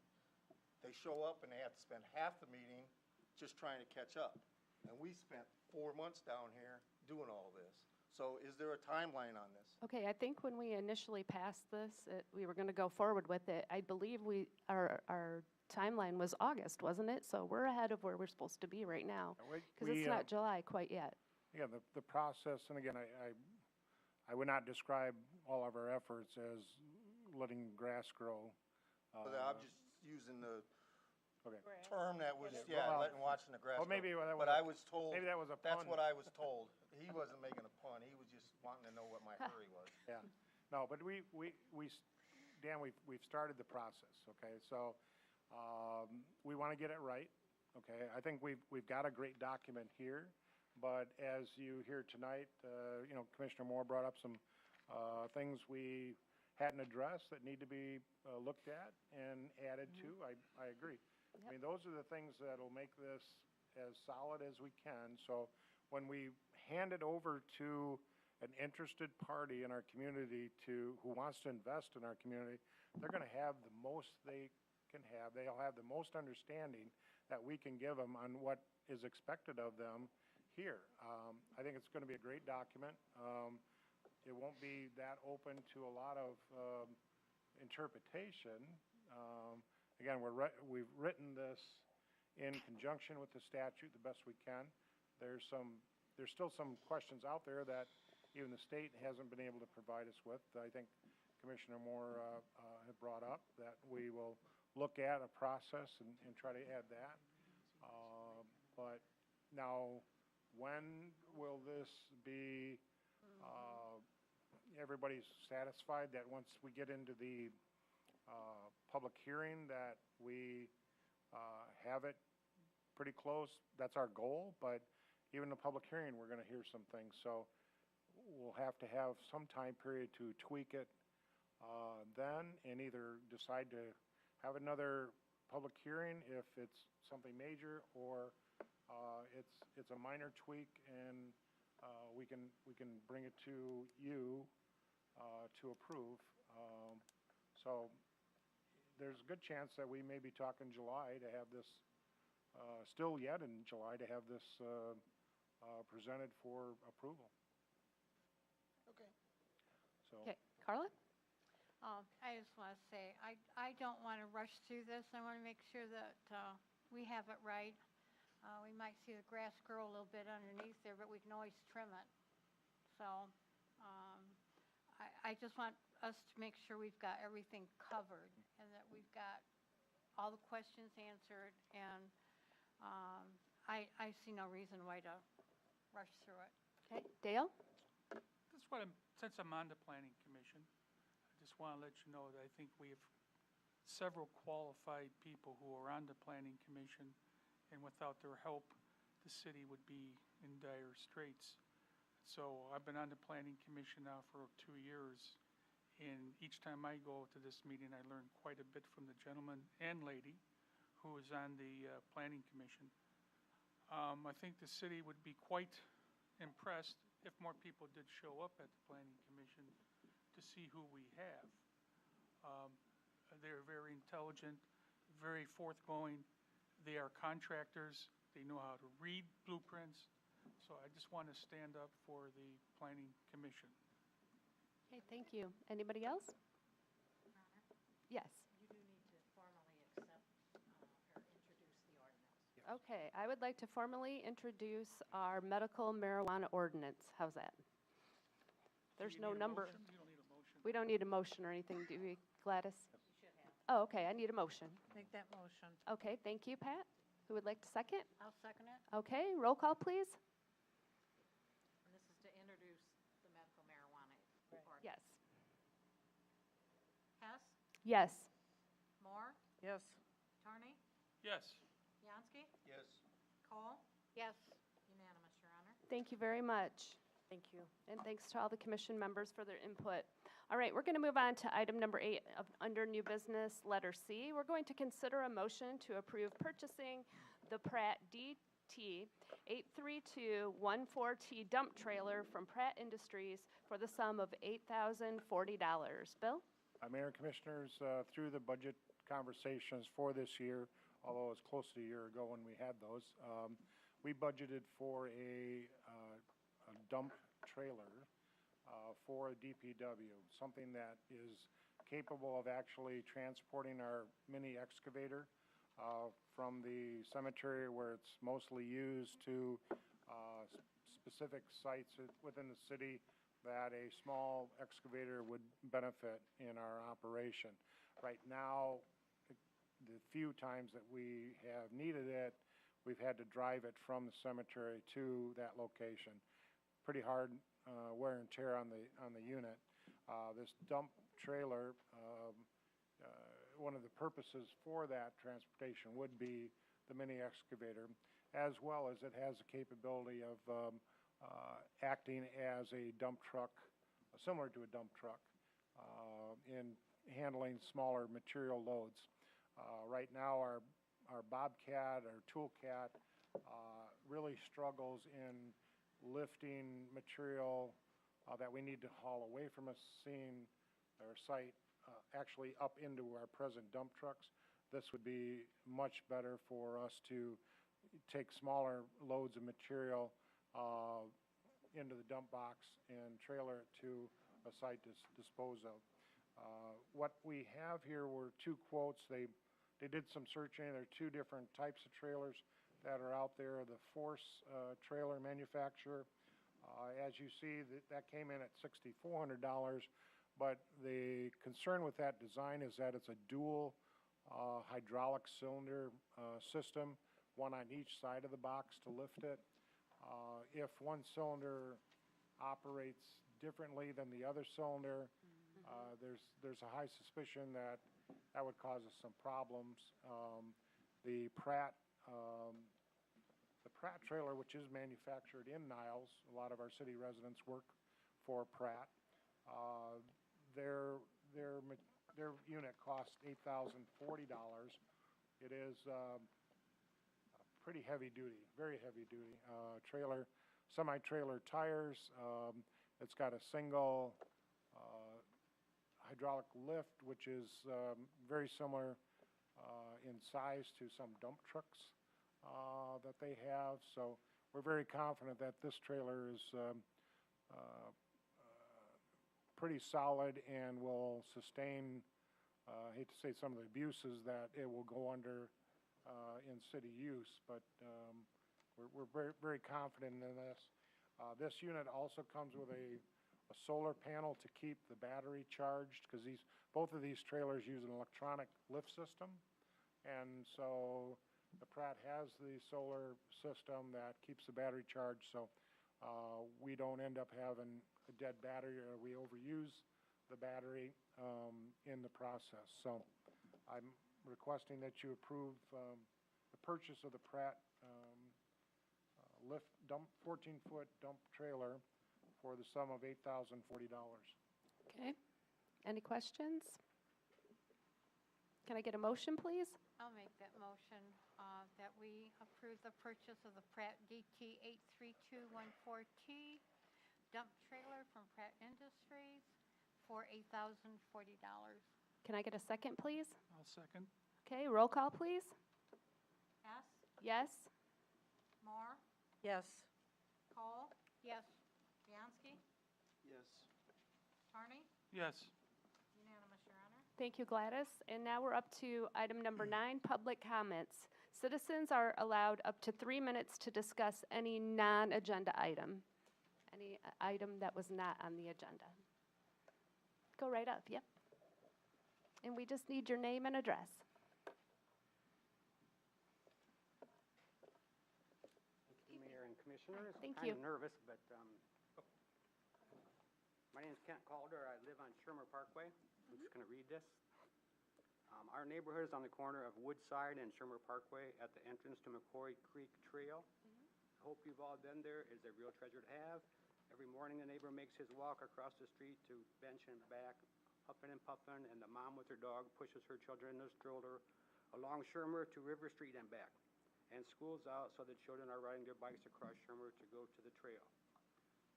S7: They show up and they have to spend half the meeting just trying to catch up. And we spent 4 months down here doing all this. So is there a timeline on this?
S1: Okay, I think when we initially passed this, we were going to go forward with it. I believe our timeline was August, wasn't it? So we're ahead of where we're supposed to be right now, because it's not July quite yet.
S3: Yeah, the process, and again, I would not describe all of our efforts as letting grass grow.
S7: But I'm just using the
S3: Okay.
S7: term that was,
S3: Well,
S7: watching the grass
S3: well, maybe
S7: grow.
S3: that was
S7: But
S3: a-
S7: I was told.
S3: maybe that was a
S7: That's
S3: pun.
S7: what I was told. He wasn't making a pun. He was just wanting to know what my hurry was.
S3: Yeah, no, but Dan, we've started the process, okay? So, we want to get it right, okay? I think we've got a great document here, but as you hear tonight, Commissioner Moore brought up some things we hadn't addressed that need to be looked at and added to. I agree. I mean, those are the things that'll make this as solid as we can. So when we hand it over to an interested party in our community who wants to invest in our community, they're going to have the most they can have. They'll have the most understanding that we can give them on what is expected of them here. I think it's going to be a great document. It won't be that open to a lot of interpretation. Again, we've written this in conjunction with the statute the best we can. There's still some questions out there that even the state hasn't been able to provide us with. I think Commissioner Moore had brought up that we will look at a process and try to add that. But now, when will this be, everybody's satisfied that once we get into the public hearing that we have it pretty close? That's our goal, but even in the public hearing, we're going to hear some things. So we'll have to have some time period to tweak it then, and either decide to have another public hearing if it's something major, or it's a minor tweak and we can bring it to you to approve. So there's a good chance that we may be talking July to have this, still yet in July, to have this presented for approval.
S7: Okay.
S3: So.
S1: Okay, Carla?
S8: I just want to say, I don't want to rush through this. I want to make sure that we have it right. We might see the grass grow a little bit underneath there, but we can always trim it. So I just want us to make sure we've got everything covered and that we've got all the questions answered. And I see no reason why to rush through it.
S1: Okay, Dale?
S9: That's what since I'm on the planning commission, I just want to let you know that I think we have several qualified people who are on the planning commission, and without their help, the city would be in dire straits. So I've been on the planning commission now for 2 years, and each time I go to this meeting, I learn quite a bit from the gentleman and lady who is on the planning commission. I think the city would be quite impressed if more people did show up at the planning commission to see who we have. They're very intelligent, very forthgoing. They are contractors. They know how to read blueprints. So I just want to stand up for the planning commission.
S1: Okay, thank you. Anybody else?
S4: Your Honor,
S1: Yes.
S4: you do need to formally accept or introduce the ordinance.
S1: Okay, I would like to formally introduce our medical marijuana ordinance. How's that? There's
S9: Do you
S1: no
S9: need a
S1: number.
S9: motion? You don't need a motion.
S1: We don't need a motion or anything, do we, Gladys?
S4: You should have.
S1: Oh, okay, I need a motion.
S6: Make that motion.
S1: Okay, thank you, Pat. Who would like to second?
S8: I'll second it.
S1: Okay, roll call, please.
S4: And this is to introduce the medical marijuana ordinance.
S1: Yes.
S4: Hess,
S1: Yes.
S4: Moore,
S6: Yes.
S4: Tarney,
S9: Yes.
S4: Bianski,
S7: Yes.
S4: Cole,
S8: Yes.
S4: unanimous, Your Honor.
S1: Thank you very much.
S5: Thank you.
S1: And thanks to all the commission members for their input. All right, we're going to move on to item number 8 of under new business, letter C. We're going to consider a motion to approve purchasing the Pratt DT 83214T dump trailer from Pratt Industries for the sum of $8,040. Bill?
S3: Mayor and Commissioners, through the budget conversations for this year, although it's close to a year ago when we had those, we budgeted for a dump trailer for a DPW, something that is capable of actually transporting our mini excavator from the cemetery where it's mostly used to specific sites within the city that a small excavator would benefit in our operation. Right now, the few times that we have needed it, we've had to drive it from the cemetery to that location. Pretty hard wear and tear on the unit. This dump trailer, one of the purposes for that transportation would be the mini excavator, as well as it has the capability of acting as a dump truck, similar to a dump truck, in handling smaller material loads. Right now, our Bobcat, our Toolcat, really struggles in lifting material that we need to haul away from a scene or site actually up into our present dump trucks. This would be much better for us to take smaller loads of material into the dump box and trailer it to a site to dispose of. What we have here were 2 quotes. They did some searching. There are 2 different types of trailers that are out there. The Force trailer manufacturer, as you see, that came in at $6,400, but the concern with that design is that it's a dual hydraulic cylinder system, one on each side of the box to lift it. If one cylinder operates differently than the other cylinder, there's a high suspicion that would cause us some problems. The Pratt trailer, which is manufactured in Niles, a lot of our city residents work for Pratt. Their unit costs $8,040. It is pretty heavy duty, very heavy duty trailer, semi-trailer tires. It's got a single hydraulic lift, which is very similar in size to some dump trucks that they have. So we're very confident that this trailer is pretty solid and will sustain, I hate to say some of the abuses that it will go under in city use, but we're very, very confident in this. This unit also comes with a solar panel to keep the battery charged, because both of these trailers use an electronic lift system. And so the Pratt has the solar system that keeps the battery charged, so we don't end up having a dead battery or we overuse the battery in the process. So I'm requesting that you approve the purchase of the Pratt lift dump, 14-foot dump trailer for the sum of $8,040.
S1: Okay. Any questions? Can I get a motion, please?
S8: I'll make that motion that we approve the purchase of the Pratt DT 83214T dump trailer from Pratt Industries for $8,040.
S1: Can I get a second, please?
S9: I'll second.
S1: Okay, roll call, please.
S4: Hess,
S1: Yes?
S4: Moore,
S5: Yes.
S4: Cole,
S8: Yes.
S4: Bianski,
S7: Yes.
S4: Carney,
S9: Yes.
S4: unanimous, Your Honor.
S1: Thank you, Gladys. And now we're up to item number 9, public comments. Citizens are allowed up to 3 minutes to discuss any non-agenda item, any item that was not on the agenda. Go right up, yep. And we just need your name and address.
S10: Mayor and Commissioners.
S1: Thank you.
S10: I'm nervous, but my name is Kent Calder. I live on Shermer Parkway. I'm just going to read this. Our neighborhood is on the corner of Woodside and Shermer Parkway at the entrance to McCoy Creek Trail. I hope you've all been there. It's a real treasure to have. Every morning, the neighbor makes his walk across the street to bench and back, huffing and puffing, and the mom with her dog pushes her children in a stroller along Shermer to River Street and back. And school's out, so the children are riding their bikes across Shermer to go to the trail.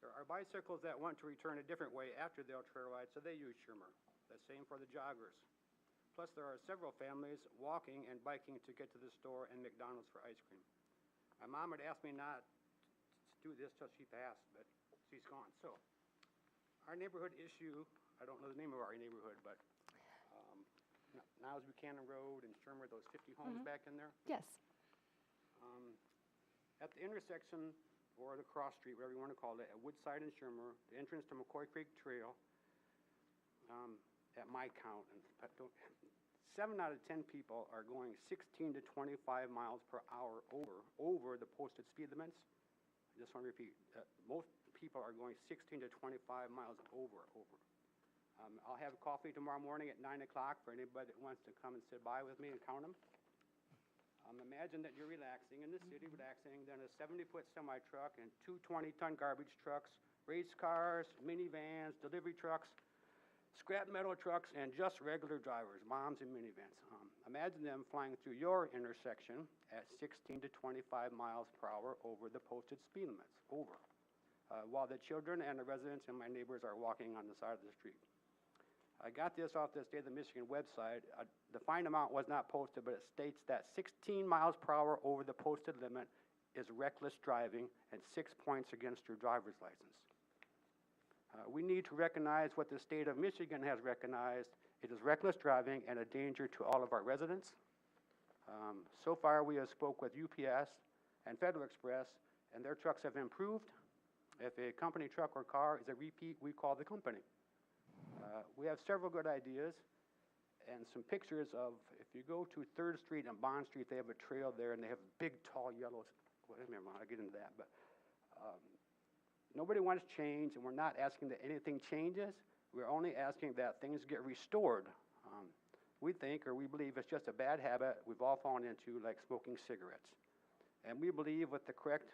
S10: There are bicycles that want to return a different way after their trail ride, so they use Shermer. The same for the joggers. Plus, there are several families walking and biking to get to the store and McDonald's for ice cream. My mom had asked me not to do this till she passed, but she's gone. So, our neighborhood issue, I don't know the name of our neighborhood, but now is Buchanan Road and Shermer, those 50 homes back in there.
S1: Yes.
S10: At the intersection, or the cross street, whatever you want to call it, at Woodside and Shermer, the entrance to McCoy Creek Trail, at my count, 7 out of 10 people are going 16 to 25 miles per hour over the posted speed limits. I just want to repeat, most people are going 16 to 25 miles over. I'll have coffee tomorrow morning at 9 o'clock for anybody that wants to come and sit by with me and count them. Imagine that you're relaxing in the city, relaxing, then a 70-foot semi-truck and 2 20-ton garbage trucks, race cars, minivans, delivery trucks, scrap metal trucks, and just regular drivers, moms and minivans. Imagine them flying through your intersection at 16 to 25 miles per hour over the posted speed limits, while the children and the residents and my neighbors are walking on the side of the street. I got this off the State of Michigan website. The fine amount was not posted, but it states that 16 miles per hour over the posted limit is reckless driving and 6 points against your driver's license. We need to recognize what the State of Michigan has recognized. It is reckless driving and a danger to all of our residents. So far, we have spoke with UPS and Federal Express, and their trucks have improved. If a company truck or car is a repeat, we call the company. We have several good ideas and some pictures of, if you go to 3rd Street and Bond Street, they have a trail there and they have big, tall yellows. Well, never mind, I'll get into that. But nobody wants change, and we're not asking that anything changes. We're only asking that things get restored. We think, or we believe, it's just a bad habit we've all fallen into, like smoking cigarettes. And we believe with the correct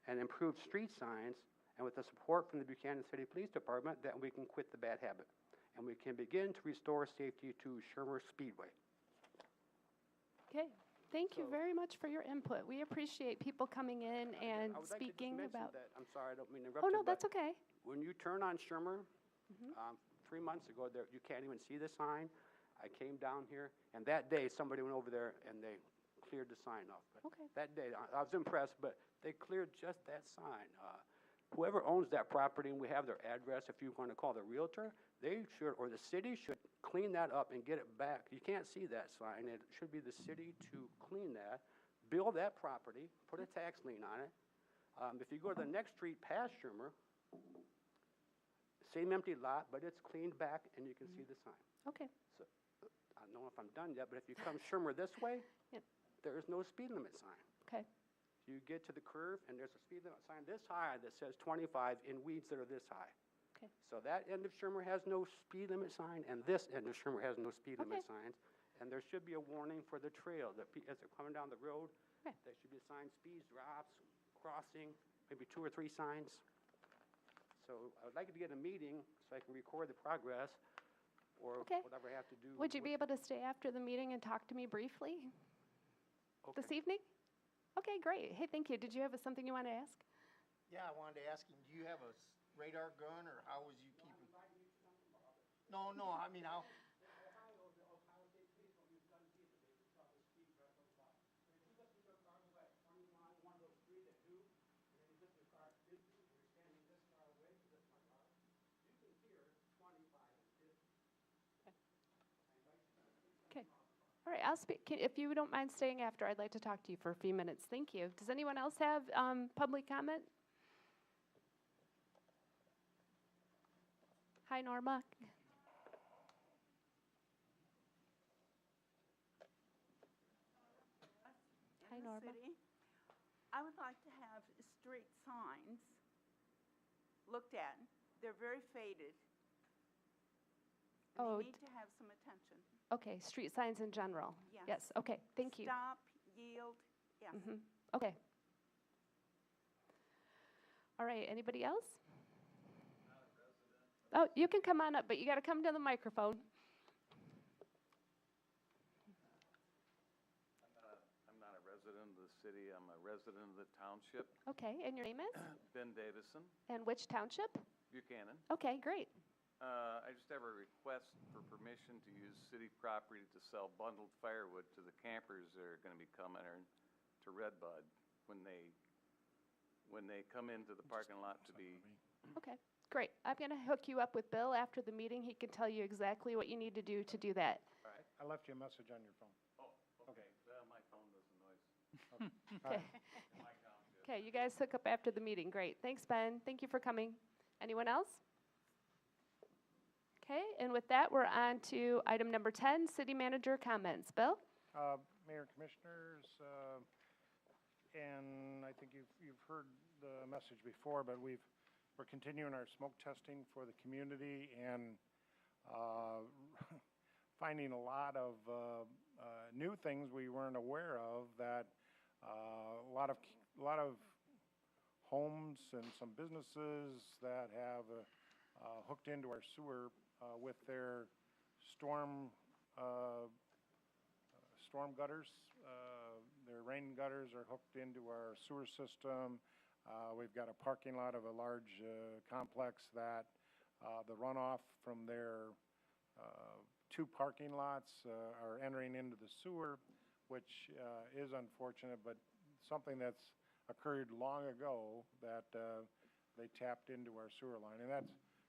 S10: and improved street signs, and with the support from the Buchanan City Police Department, that we can quit the bad habit. And we can begin to restore safety to Shermer Speedway.
S1: Okay, Thank you
S10: So-
S1: very much for your input. We appreciate people coming in and
S10: I would like to just
S1: speaking
S10: mention
S1: about.
S10: that, I'm sorry, I don't mean to interrupt
S1: Oh,
S10: you.
S1: no, that's
S10: but
S1: okay.
S10: When you turn on Shermer,
S1: Mm-hmm.
S10: 3 months ago, there, you can't even see the sign. I came down here, and that day, somebody went over there and they cleared the sign off. But
S1: Okay.
S10: That day, I was impressed, but they cleared just that sign. Whoever owns that property, and we have their address, if you want to call the realtor, they should, or the city should clean that up and get it back. You can't see that sign. It should be the city to clean that, build that property, put a tax lien on it. If you go to the next street past Shermer, same empty lot, but it's cleaned back and you can see the sign.
S1: Okay.
S10: So, I don't know if I'm done yet, but if you come Shermer this way,
S1: Yep.
S10: there is no speed limit sign.
S1: Okay.
S10: You get to the curve, and there's a speed limit sign this high that says 25 in weeds that are this high.
S1: Okay.
S10: So that end of Shermer has no speed limit sign, and this end of Shermer has no speed limit
S1: Okay.
S10: signs. And there should be a warning for the trail, that as they're coming down the road,
S1: Okay.
S10: there should be a sign, speeds, drops, crossing, maybe 2 or 3 signs. So I would like to get a meeting so I can record the progress, or
S1: Okay.
S10: whatever I have to do.
S1: Would you be
S10: with-
S1: able to stay after the meeting and talk to me briefly this
S10: Okay.
S1: evening? Okay, great. Hey, thank you. Did you have something you want to ask?
S7: Yeah, I wanted to ask him, do you have a radar gun, or how was you keeping? No, I mean, how?
S1: Okay. All right, I'll speak. If you don't mind staying after, I'd like to talk to you for a few minutes. Thank you. Does anyone else have public comment? Hi, Norma. Hi,
S11: in the
S1: Norma.
S11: city. I would like to have street signs looked at. They're very faded. And
S1: Oh,
S11: they need to have some attention.
S1: Okay, street signs in general.
S11: Yes.
S1: Okay, thank you.
S11: Stop, yield, yes.
S1: Mhm. Okay. All right, anybody else? Oh, you can come on up, but you got to come to the microphone.
S12: I'm not a resident of the city, I'm a resident of the township.
S1: Okay, and your name is?
S12: Ben Davison,
S1: And which township?
S12: Buchanan.
S1: Okay, great.
S12: I just have a request for permission to use city property to sell bundled firewood to the campers that are gonna be coming to Redbud when they come into the parking lot to be.
S1: Okay, great. I'm going to hook you up with Bill after the meeting. He can tell you exactly what you need to do that.
S12: All right.
S3: I left you a message on your phone.
S12: Oh, okay, my phone doesn't noise.
S1: Okay. Okay, you guys hook up after the meeting. Great. Thanks, Ben. Thank you for coming. Anyone else? Okay, and with that, we're on to item number 10, city manager comments. Bill?
S3: Mayor, Commissioners, and I think you've heard the message before, but we're continuing our smoke testing for the community and finding a lot of new things we weren't aware of, that a lot of homes and some businesses that have hooked into our sewer with their storm gutters. Their rain gutters are hooked into our sewer system. We've got a parking lot of a large complex that the runoff from their 2 parking lots are entering into the sewer, which is unfortunate, but something that's occurred long ago, that they tapped into our sewer line. And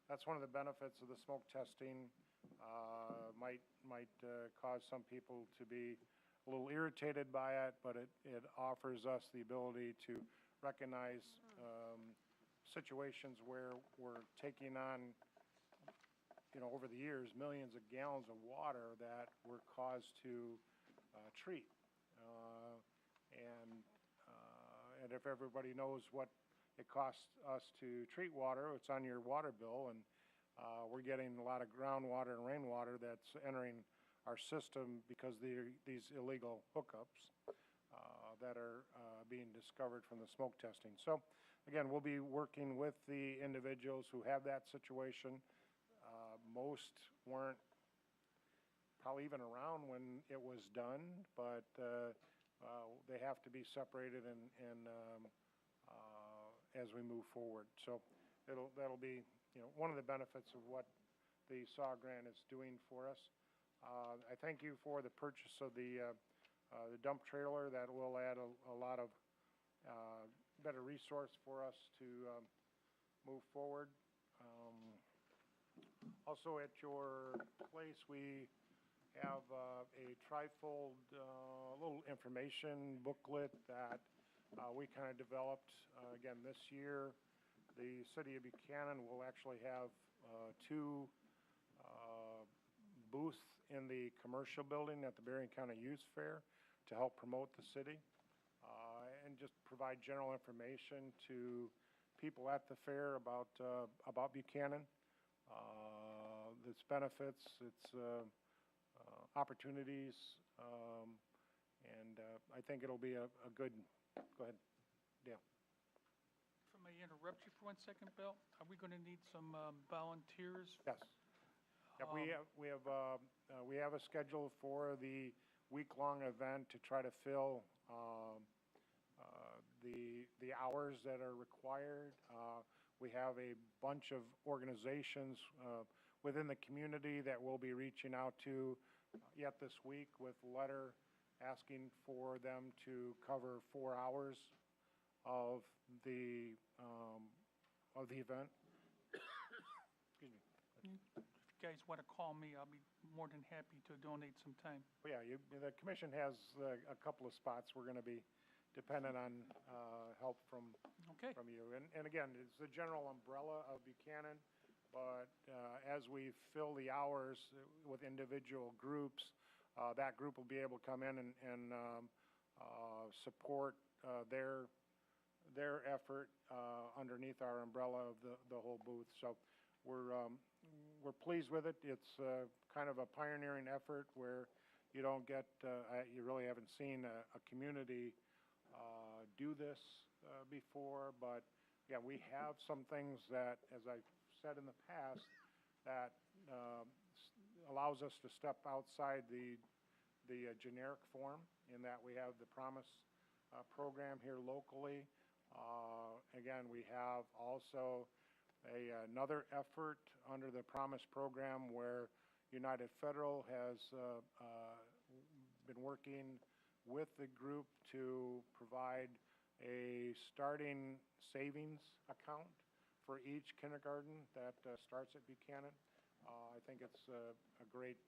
S3: that's one of the benefits of the smoke testing. Might cause some people to be a little irritated by it, but it offers us the ability to recognize situations where we're taking on, over the years, millions of gallons of water that we're caused to treat. And if everybody knows what it costs us to treat water, it's on your water bill, and we're getting a lot of groundwater and rainwater that's entering our system because these illegal hookups that are being discovered from the smoke testing. So again, we'll be working with the individuals who have that situation. Most weren't probably even around when it was done, but they have to be separated as we move forward. So that'll be, one of the benefits of what the SAW grant is doing for us. I thank you for the purchase of the dump trailer. That will add a lot of better resource for us to move forward. Also at your place, we have a trifold little information booklet that we kind of developed. Again, this year, the city of Buchanan will actually have two booths in the commercial building at the Berrien County Youth Fair to help promote the city and just provide general information to people at the fair about Buchanan, its benefits, its opportunities, and I think it'll be a good, go ahead, Dale.
S9: If I may interrupt you for 1 second, Bill, are we going to need some volunteers?
S3: Yes. Yep, we have a schedule for the week-long event to try to fill the hours that are required. We have a bunch of organizations within the community that we'll be reaching out to yet this week with a letter asking for them to cover 4 hours of the event. Excuse me.
S9: If you guys want to call me, I'll be more than happy to donate some time.
S3: Well, yeah, the commission has a couple of spots. We're going to be dependent on help from you. And again, it's the general umbrella of Buchanan, but as we fill the hours with individual groups, that group will be able to come in and support their effort underneath our umbrella of the whole booth. So we're pleased with it. It's kind of a pioneering effort where you don't get, you really haven't seen a community do this before, but yeah, we have some things that, as I've said in the past, that allows us to step outside the generic form in that we have the Promise program here locally. Again, we have also another effort under the Promise program where United Federal has been working with the group to provide a starting savings account for each kindergarten that starts at Buchanan. I think it's a great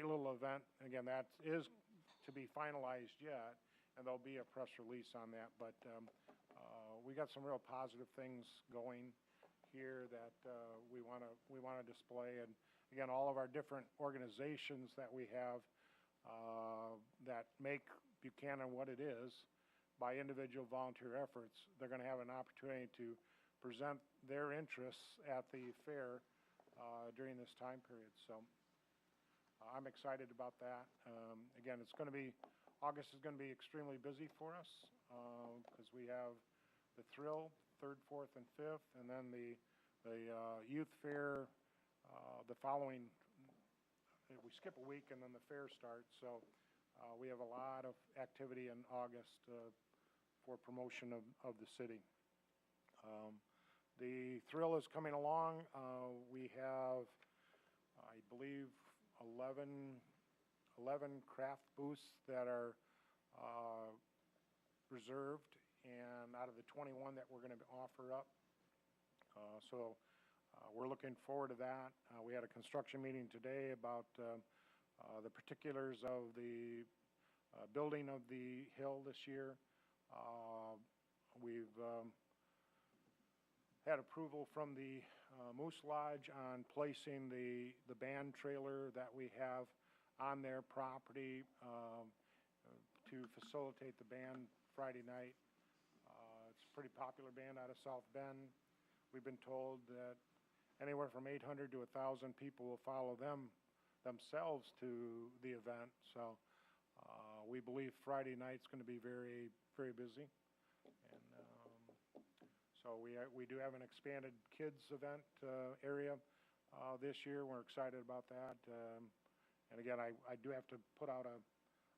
S3: little event. Again, that is to be finalized yet, and there'll be a press release on that. But we got some real positive things going here that we want to display. And again, all of our different organizations that we have that make Buchanan what it is by individual volunteer efforts, they're going to have an opportunity to present their interests at the fair during this time period. So I'm excited about that. Again, August is going to be extremely busy for us because we have the Thrill, 3rd, 4th, and 5th, and then the youth fair the following, we skip a week and then the fair starts. So we have a lot of activity in August for promotion of the city. The Thrill is coming along. We have, I believe, 11 craft booths that are reserved, and out of the 21 that we're going to offer up. So we're looking forward to that. We had a construction meeting today about the particulars of the building of the hill this year. We've had approval from the Moose Lodge on placing the band trailer that we have on their property to facilitate the band Friday night. It's a pretty popular band out of South Bend. We've been told that anywhere from 800 to 1,000 people will follow themselves to the event. So we believe Friday night's going to be very, very busy. And so we do have an expanded kids event area this year. We're excited about that. And again, I do have to put out a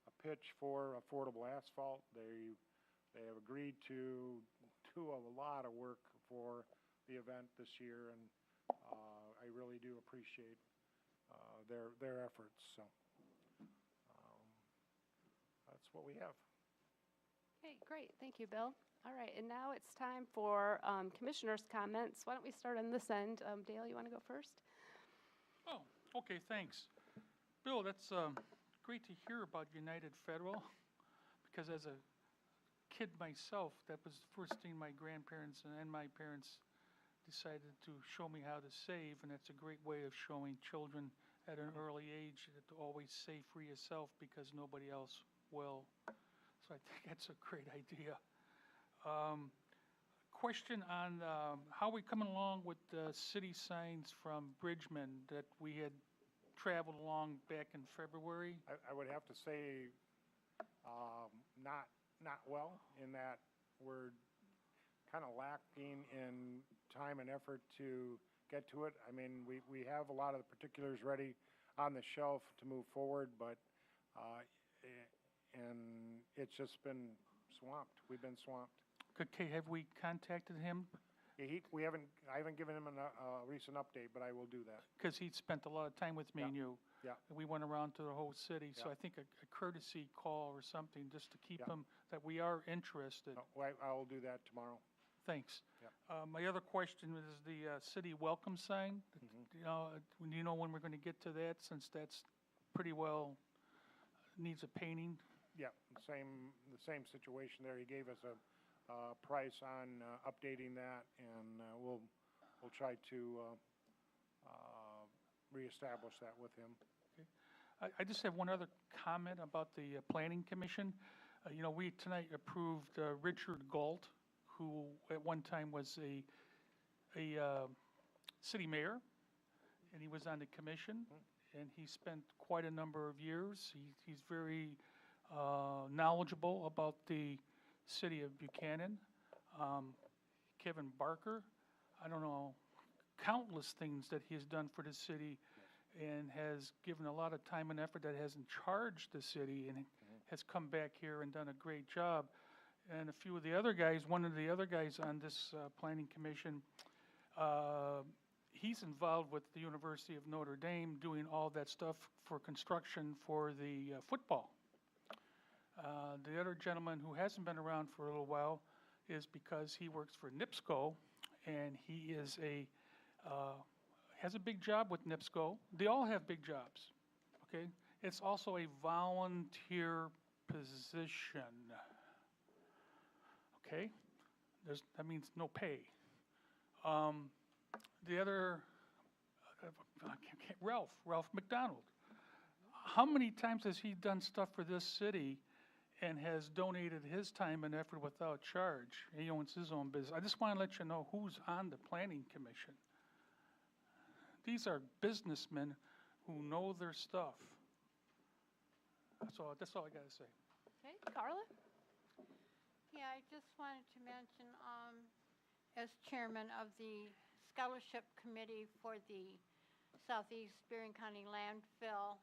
S3: a pitch for affordable asphalt. They have agreed to do a lot of work for the event this year, and I really do appreciate their efforts, so that's what we have.
S1: Okay, great. Thank you, Bill. All right, and now it's time for commissioners' comments. Why don't we start on this end? Dale, you want to go first?
S9: Oh, okay, thanks. Bill, that's great to hear about United Federal, because as a kid myself, that was the first thing my grandparents and my parents decided to show me how to save, and that's a great way of showing children at an early age that to always save for yourself because nobody else will. So I think that's a great idea. Question on how are we coming along with the city signs from Bridgman that we had traveled along back in February?
S3: I would have to say not well, in that we're kind of lacking in time and effort to get to it. I mean, we have a lot of the particulars ready on the shelf to move forward, but and it's just been swamped. We've been swamped.
S9: Okay, have we contacted him?
S3: I haven't given him a recent update, but I will do that.
S9: Because he spent a lot of time with me and you.
S3: Yeah.
S9: And we went around to the whole city, so
S3: Yeah.
S9: I think a courtesy call or something, just to keep
S3: Yeah.
S9: him, that we are interested.
S3: No, I will do that tomorrow.
S9: Thanks.
S3: Yeah.
S9: My other question is the city welcome sign.
S3: Mm-hmm.
S9: Do you know when we're going to get to that, since that's pretty well needs a painting?
S3: Yeah, the same situation there. He gave us a price on updating that, and we'll try to reestablish that with him.
S9: Okay. I just have one other comment about the Planning Commission. We tonight approved Richard Galt, who at one time was a city mayor, and he was on the commission, and he spent quite a number of years. He's very knowledgeable about the city of Buchanan. Kevin Barker, I don't know, countless things that he has done for the city, and has given a lot of time and effort that hasn't charged the city, and has come back here and done a great job. And a few of the other guys, one of the other guys on this planning commission, he's involved with the University of Notre Dame doing all that stuff for construction for the football. The other gentleman who hasn't been around for a little while is because he works for NIPSCO, and he is has a big job with NIPSCO. They all have big jobs, okay? It's also a volunteer position, okay? That means no pay. The other, Ralph McDonald. How many times has he done stuff for this city and has donated his time and effort without charge? He owns his own business. I just want to let you know who's on the Planning Commission. These are businessmen who know their stuff. That's all I got to say.
S1: Okay, Carla?
S8: Yeah, I just wanted to mention, as chairman of the scholarship committee for the Southeast Berrien County landfill,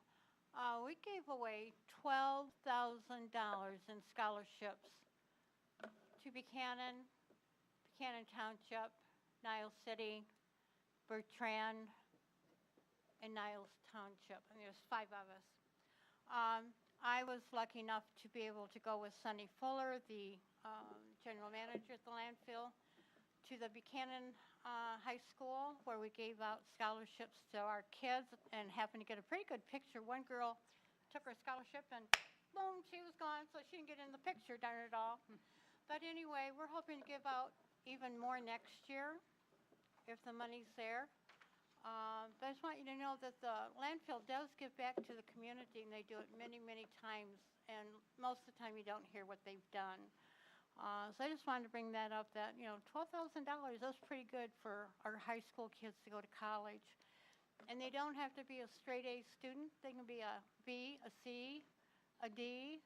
S8: we gave away $12,000 in scholarships to Buchanan Township, Niles City, Bertrand, and Niles Township, and there's 5 of us. I was lucky enough to be able to go with Sonny Fuller, the general manager at the landfill, to the Buchanan High School, where we gave out scholarships to our kids, and happened to get a pretty good picture. One girl took her scholarship and boom, she was gone, so she didn't get in the picture, darn it all. But anyway, we're hoping to give out even more next year, if the money's there. But I just want you to know that the landfill does give back to the community, and they do it many, many times, and most of the time you don't hear what they've done. So I just wanted to bring that up, that, $12,000, that's pretty good for our high school kids to go to college. And they don't have to be a straight A student. They can be a B, a C, a D.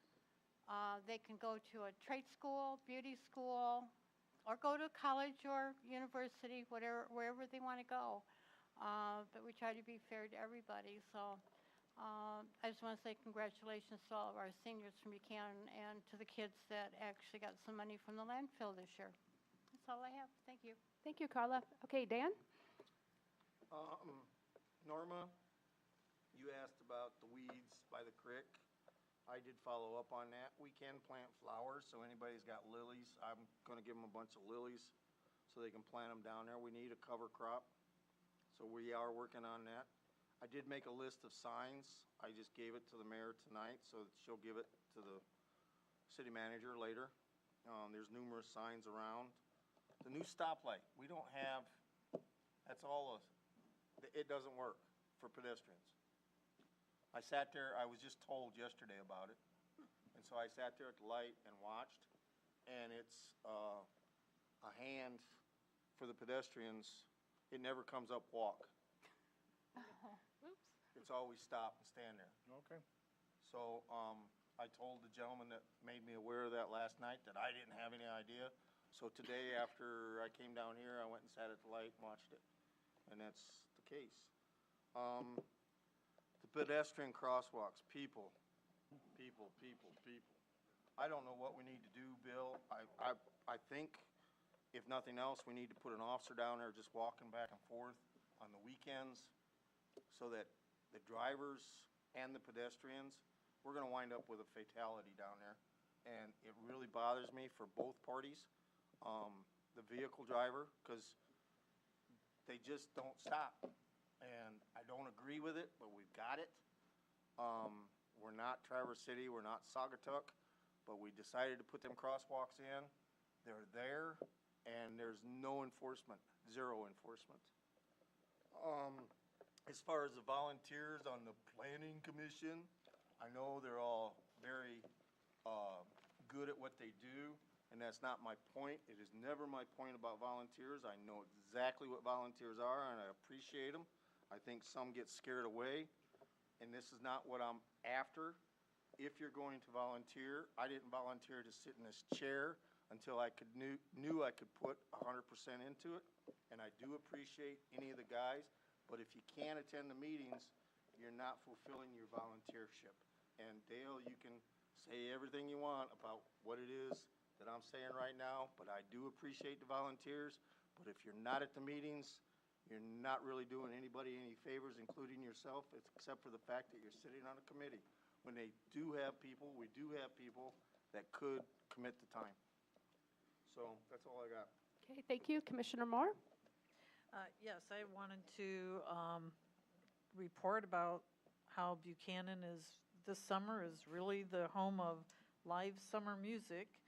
S8: They can go to a trade school, beauty school, or go to college or university, wherever they want to go. But we try to be fair to everybody. So I just want to say congratulations to all of our seniors from Buchanan and to the kids that actually got some money from the landfill this year. That's all I have. Thank you.
S1: Thank you, Carla. Okay, Dan?
S7: Norma, you asked about the weeds by the creek. I did follow up on that. We can plant flowers, so anybody's got lilies, I'm gonna give them a bunch of lilies so they can plant them down there. We need a cover crop, so we are working on that. I did make a list of signs. I just gave it to the mayor tonight, so that she'll give it to the city manager later. There's numerous signs around. The new stoplight, we don't have, that's all, it doesn't work for pedestrians. I sat there, I was just told yesterday about it, and so I sat there at the light and watched, and it's a hand for the pedestrians. It never comes up walk.
S1: Oops.
S7: It's always stop and stand there.
S3: Okay.
S7: So I told the gentleman that made me aware of that last night that I didn't have any idea. So today, after I came down here, I went and sat at the light and watched it, and that's the case. The pedestrian crosswalks, people. I don't know what we need to do, Bill. I think, if nothing else, we need to put an officer down there just walking back and forth on the weekends so that the drivers and the pedestrians, we're gonna wind up with a fatality down there. And it really bothers me for both parties. The vehicle driver, because they just don't stop. And I don't agree with it, but we've got it. We're not Traverse City, we're not Saugatuck, but we decided to put them crosswalks in. They're there, and there's no enforcement, zero enforcement. As far as the volunteers on the planning commission, I know they're all very good at what they do, and that's not my point. It is never my point about volunteers. I know exactly what volunteers are, and I appreciate them. I think some get scared away, and this is not what I'm after. If you're going to volunteer, I didn't volunteer to sit in this chair until I knew I could put 100% into it, and I do appreciate any of the guys, but if you can't attend the meetings, you're not fulfilling your volunteership. And Dale, you can say everything you want about what it is that I'm saying right now, but I do appreciate the volunteers, but if you're not at the meetings, you're not really doing anybody any favors, including yourself, except for the fact that you're sitting on a committee. When they do have people, we do have people that could commit the time. So that's all I got.
S1: Okay, thank you. Commissioner Moore?
S6: Yes, I wanted to report about how Buchanan this summer is really the home of live summer music.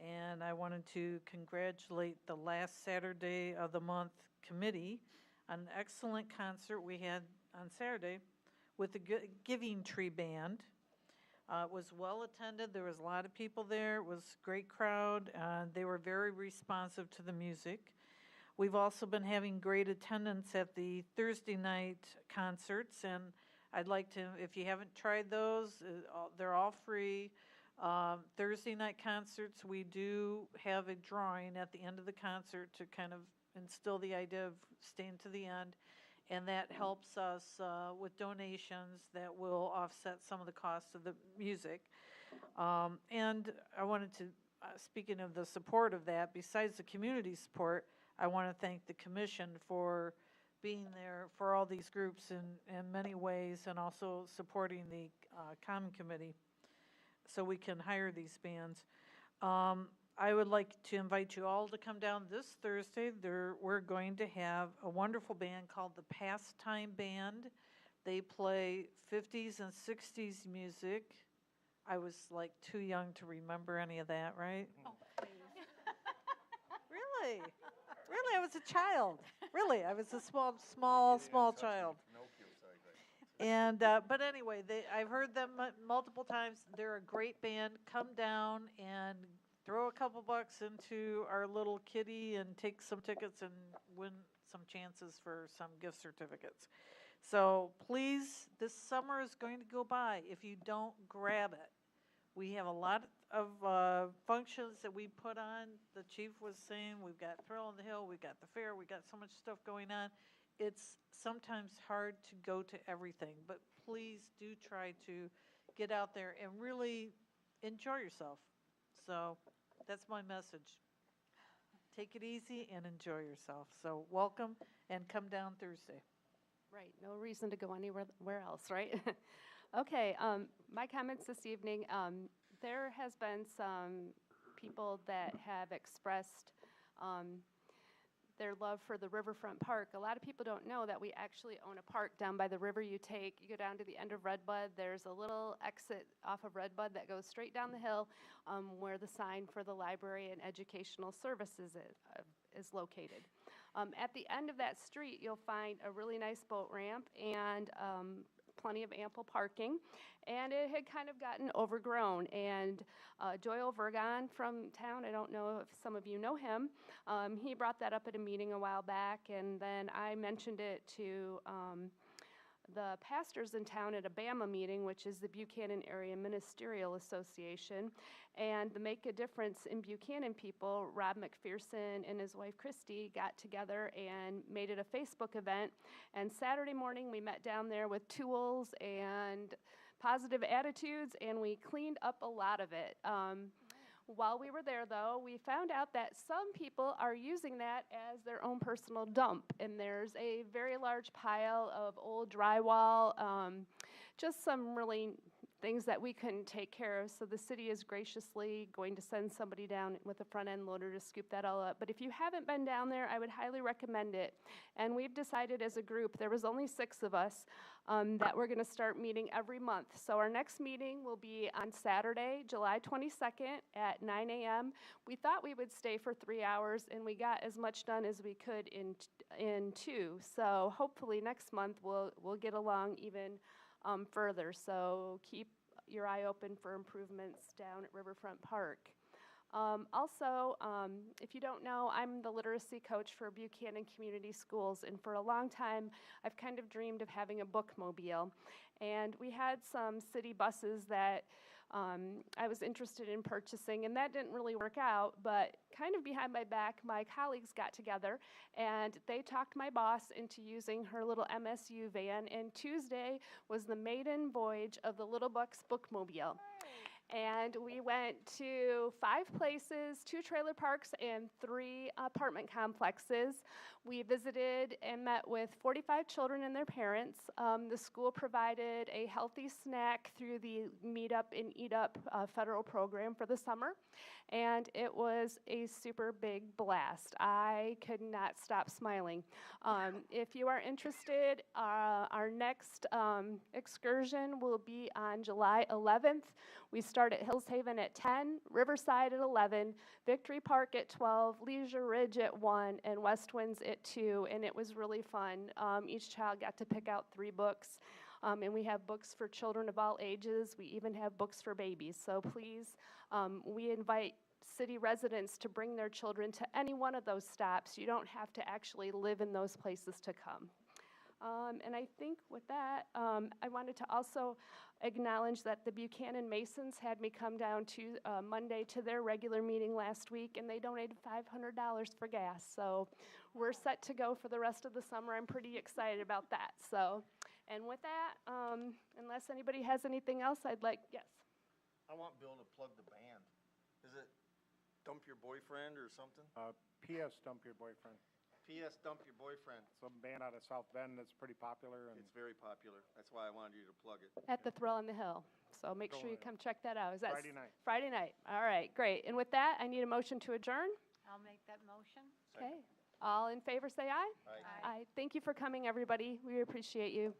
S6: And I wanted to congratulate the last Saturday of the month committee on an excellent concert we had on Saturday with the Giving Tree Band. It was well attended. There was a lot of people there. It was a great crowd. They were very responsive to the music. We've also been having great attendance at the Thursday night concerts, and I'd like to, if you haven't tried those, they're all free. Thursday night concerts, we do have a drawing at the end of the concert to kind of instill the idea of staying to the end, and that helps us with donations that will offset some of the costs of the music. And I wanted to, speaking of the support of that, besides the community support, I want to thank the commission for being there for all these groups in many ways, and also supporting the common committee so we can hire these bands. I would like to invite you all to come down this Thursday. We're going to have a wonderful band called the Pastime Band. They play 50s and 60s music. I was like too young to remember any of that, right?
S8: Oh,
S6: Really? Really, I was a child. Really, I was a small child. And but anyway, I've heard them multiple times. They're a great band. Come down and throw a couple bucks into our little kitty and take some tickets and win some chances for some gift certificates. So please, this summer is going to go by if you don't grab it. We have a lot of functions that we put on. The chief was saying we've got Thrill on the Hill, we've got the fair, we've got so much stuff going on. It's sometimes hard to go to everything, but please do try to get out there and really enjoy yourself. So that's my message. Take it easy and enjoy yourself. So welcome, and come down Thursday.
S1: Right, no reason to go anywhere else, right? Okay, my comments this evening, there has been some people that have expressed their love for the Riverfront Park. A lot of people don't know that we actually own a park down by the river. You go down to the end of Redbud, there's a little exit off of Redbud that goes straight down the hill where the sign for the library and educational services is located. At the end of that street, you'll find a really nice boat ramp and plenty of ample parking, and it had kind of gotten overgrown. And Joel Vergon from town, I don't know if some of you know him, he brought that up at a meeting a while back, and then I mentioned it to the pastors in town at a BAMA meeting, which is the Buchanan Area Ministerial Association, and the Make a Difference in Buchanan people, Rob McPherson and his wife Christy got together and made it a Facebook event, and Saturday morning we met down there with tools and positive attitudes, and we cleaned up a lot of it. While we were there, though, we found out that some people are using that as their own personal dump, and there's a very large pile of old drywall, just some really things that we couldn't take care of, so the city is graciously going to send somebody down with a front-end loader to scoop that all up. But if you haven't been down there, I would highly recommend it. And we've decided as a group, there was only 6 of us, that we're going to start meeting every month. So our next meeting will be on Saturday, July 22nd at 9 a.m. We thought we would stay for 3 hours, and we got as much done as we could in 2. So hopefully next month we'll get along even further. So keep your eye open for improvements down at Riverfront Park. Also, if you don't know, I'm the literacy coach for Buchanan Community Schools, and for a long time, I've kind of dreamed of having a bookmobile. And we had some city buses that I was interested in purchasing, and that didn't really work out, but kind of behind my back, my colleagues got together, and they talked my boss into using her little MSU van, and Tuesday was the maiden voyage of the Little Bucks bookmobile. And we went to 5 places, 2 trailer parks, and 3 apartment complexes. We visited and met with 45 children and their parents. The school provided a healthy snack through the Meet Up and Eat Up federal program for the summer. And it was a super big blast. I could not stop smiling. If you are interested, our next excursion will be on July 11th. We start at Hills Haven at 10, Riverside at 11, Victory Park at 12, Leisure Ridge at 1, and West Winds at 2, and it was really fun. Each child got to pick out 3 books, and we have books for children of all ages. We even have books for babies, so please, we invite city residents to bring their children to any one of those stops. You don't have to actually live in those places to come. And I think with that, I wanted to also acknowledge that the Buchanan Masons had me come down to Monday to their regular meeting last week, and they donated $500 for gas. So we're set to go for the rest of the summer. I'm pretty excited about that. So, and with that, unless anybody has anything else, yes.
S7: I want Bill to plug the band. Is it Dump Your Boyfriend or something?
S3: P.S. Dump Your Boyfriend.
S7: P.S. Dump Your Boyfriend.
S3: Some band out of South Bend that's pretty popular. And
S7: It's very popular. That's why I wanted you to plug it.
S1: At the Thrill on the Hill. So make sure you come check that out. Is that
S3: Friday night.
S1: Friday night. All right, great. And with that, I need a motion to adjourn.
S8: I'll make that motion.
S1: Okay. All in favor say aye.
S7: Aye.
S1: Aye. Thank you for coming, everybody. We appreciate you.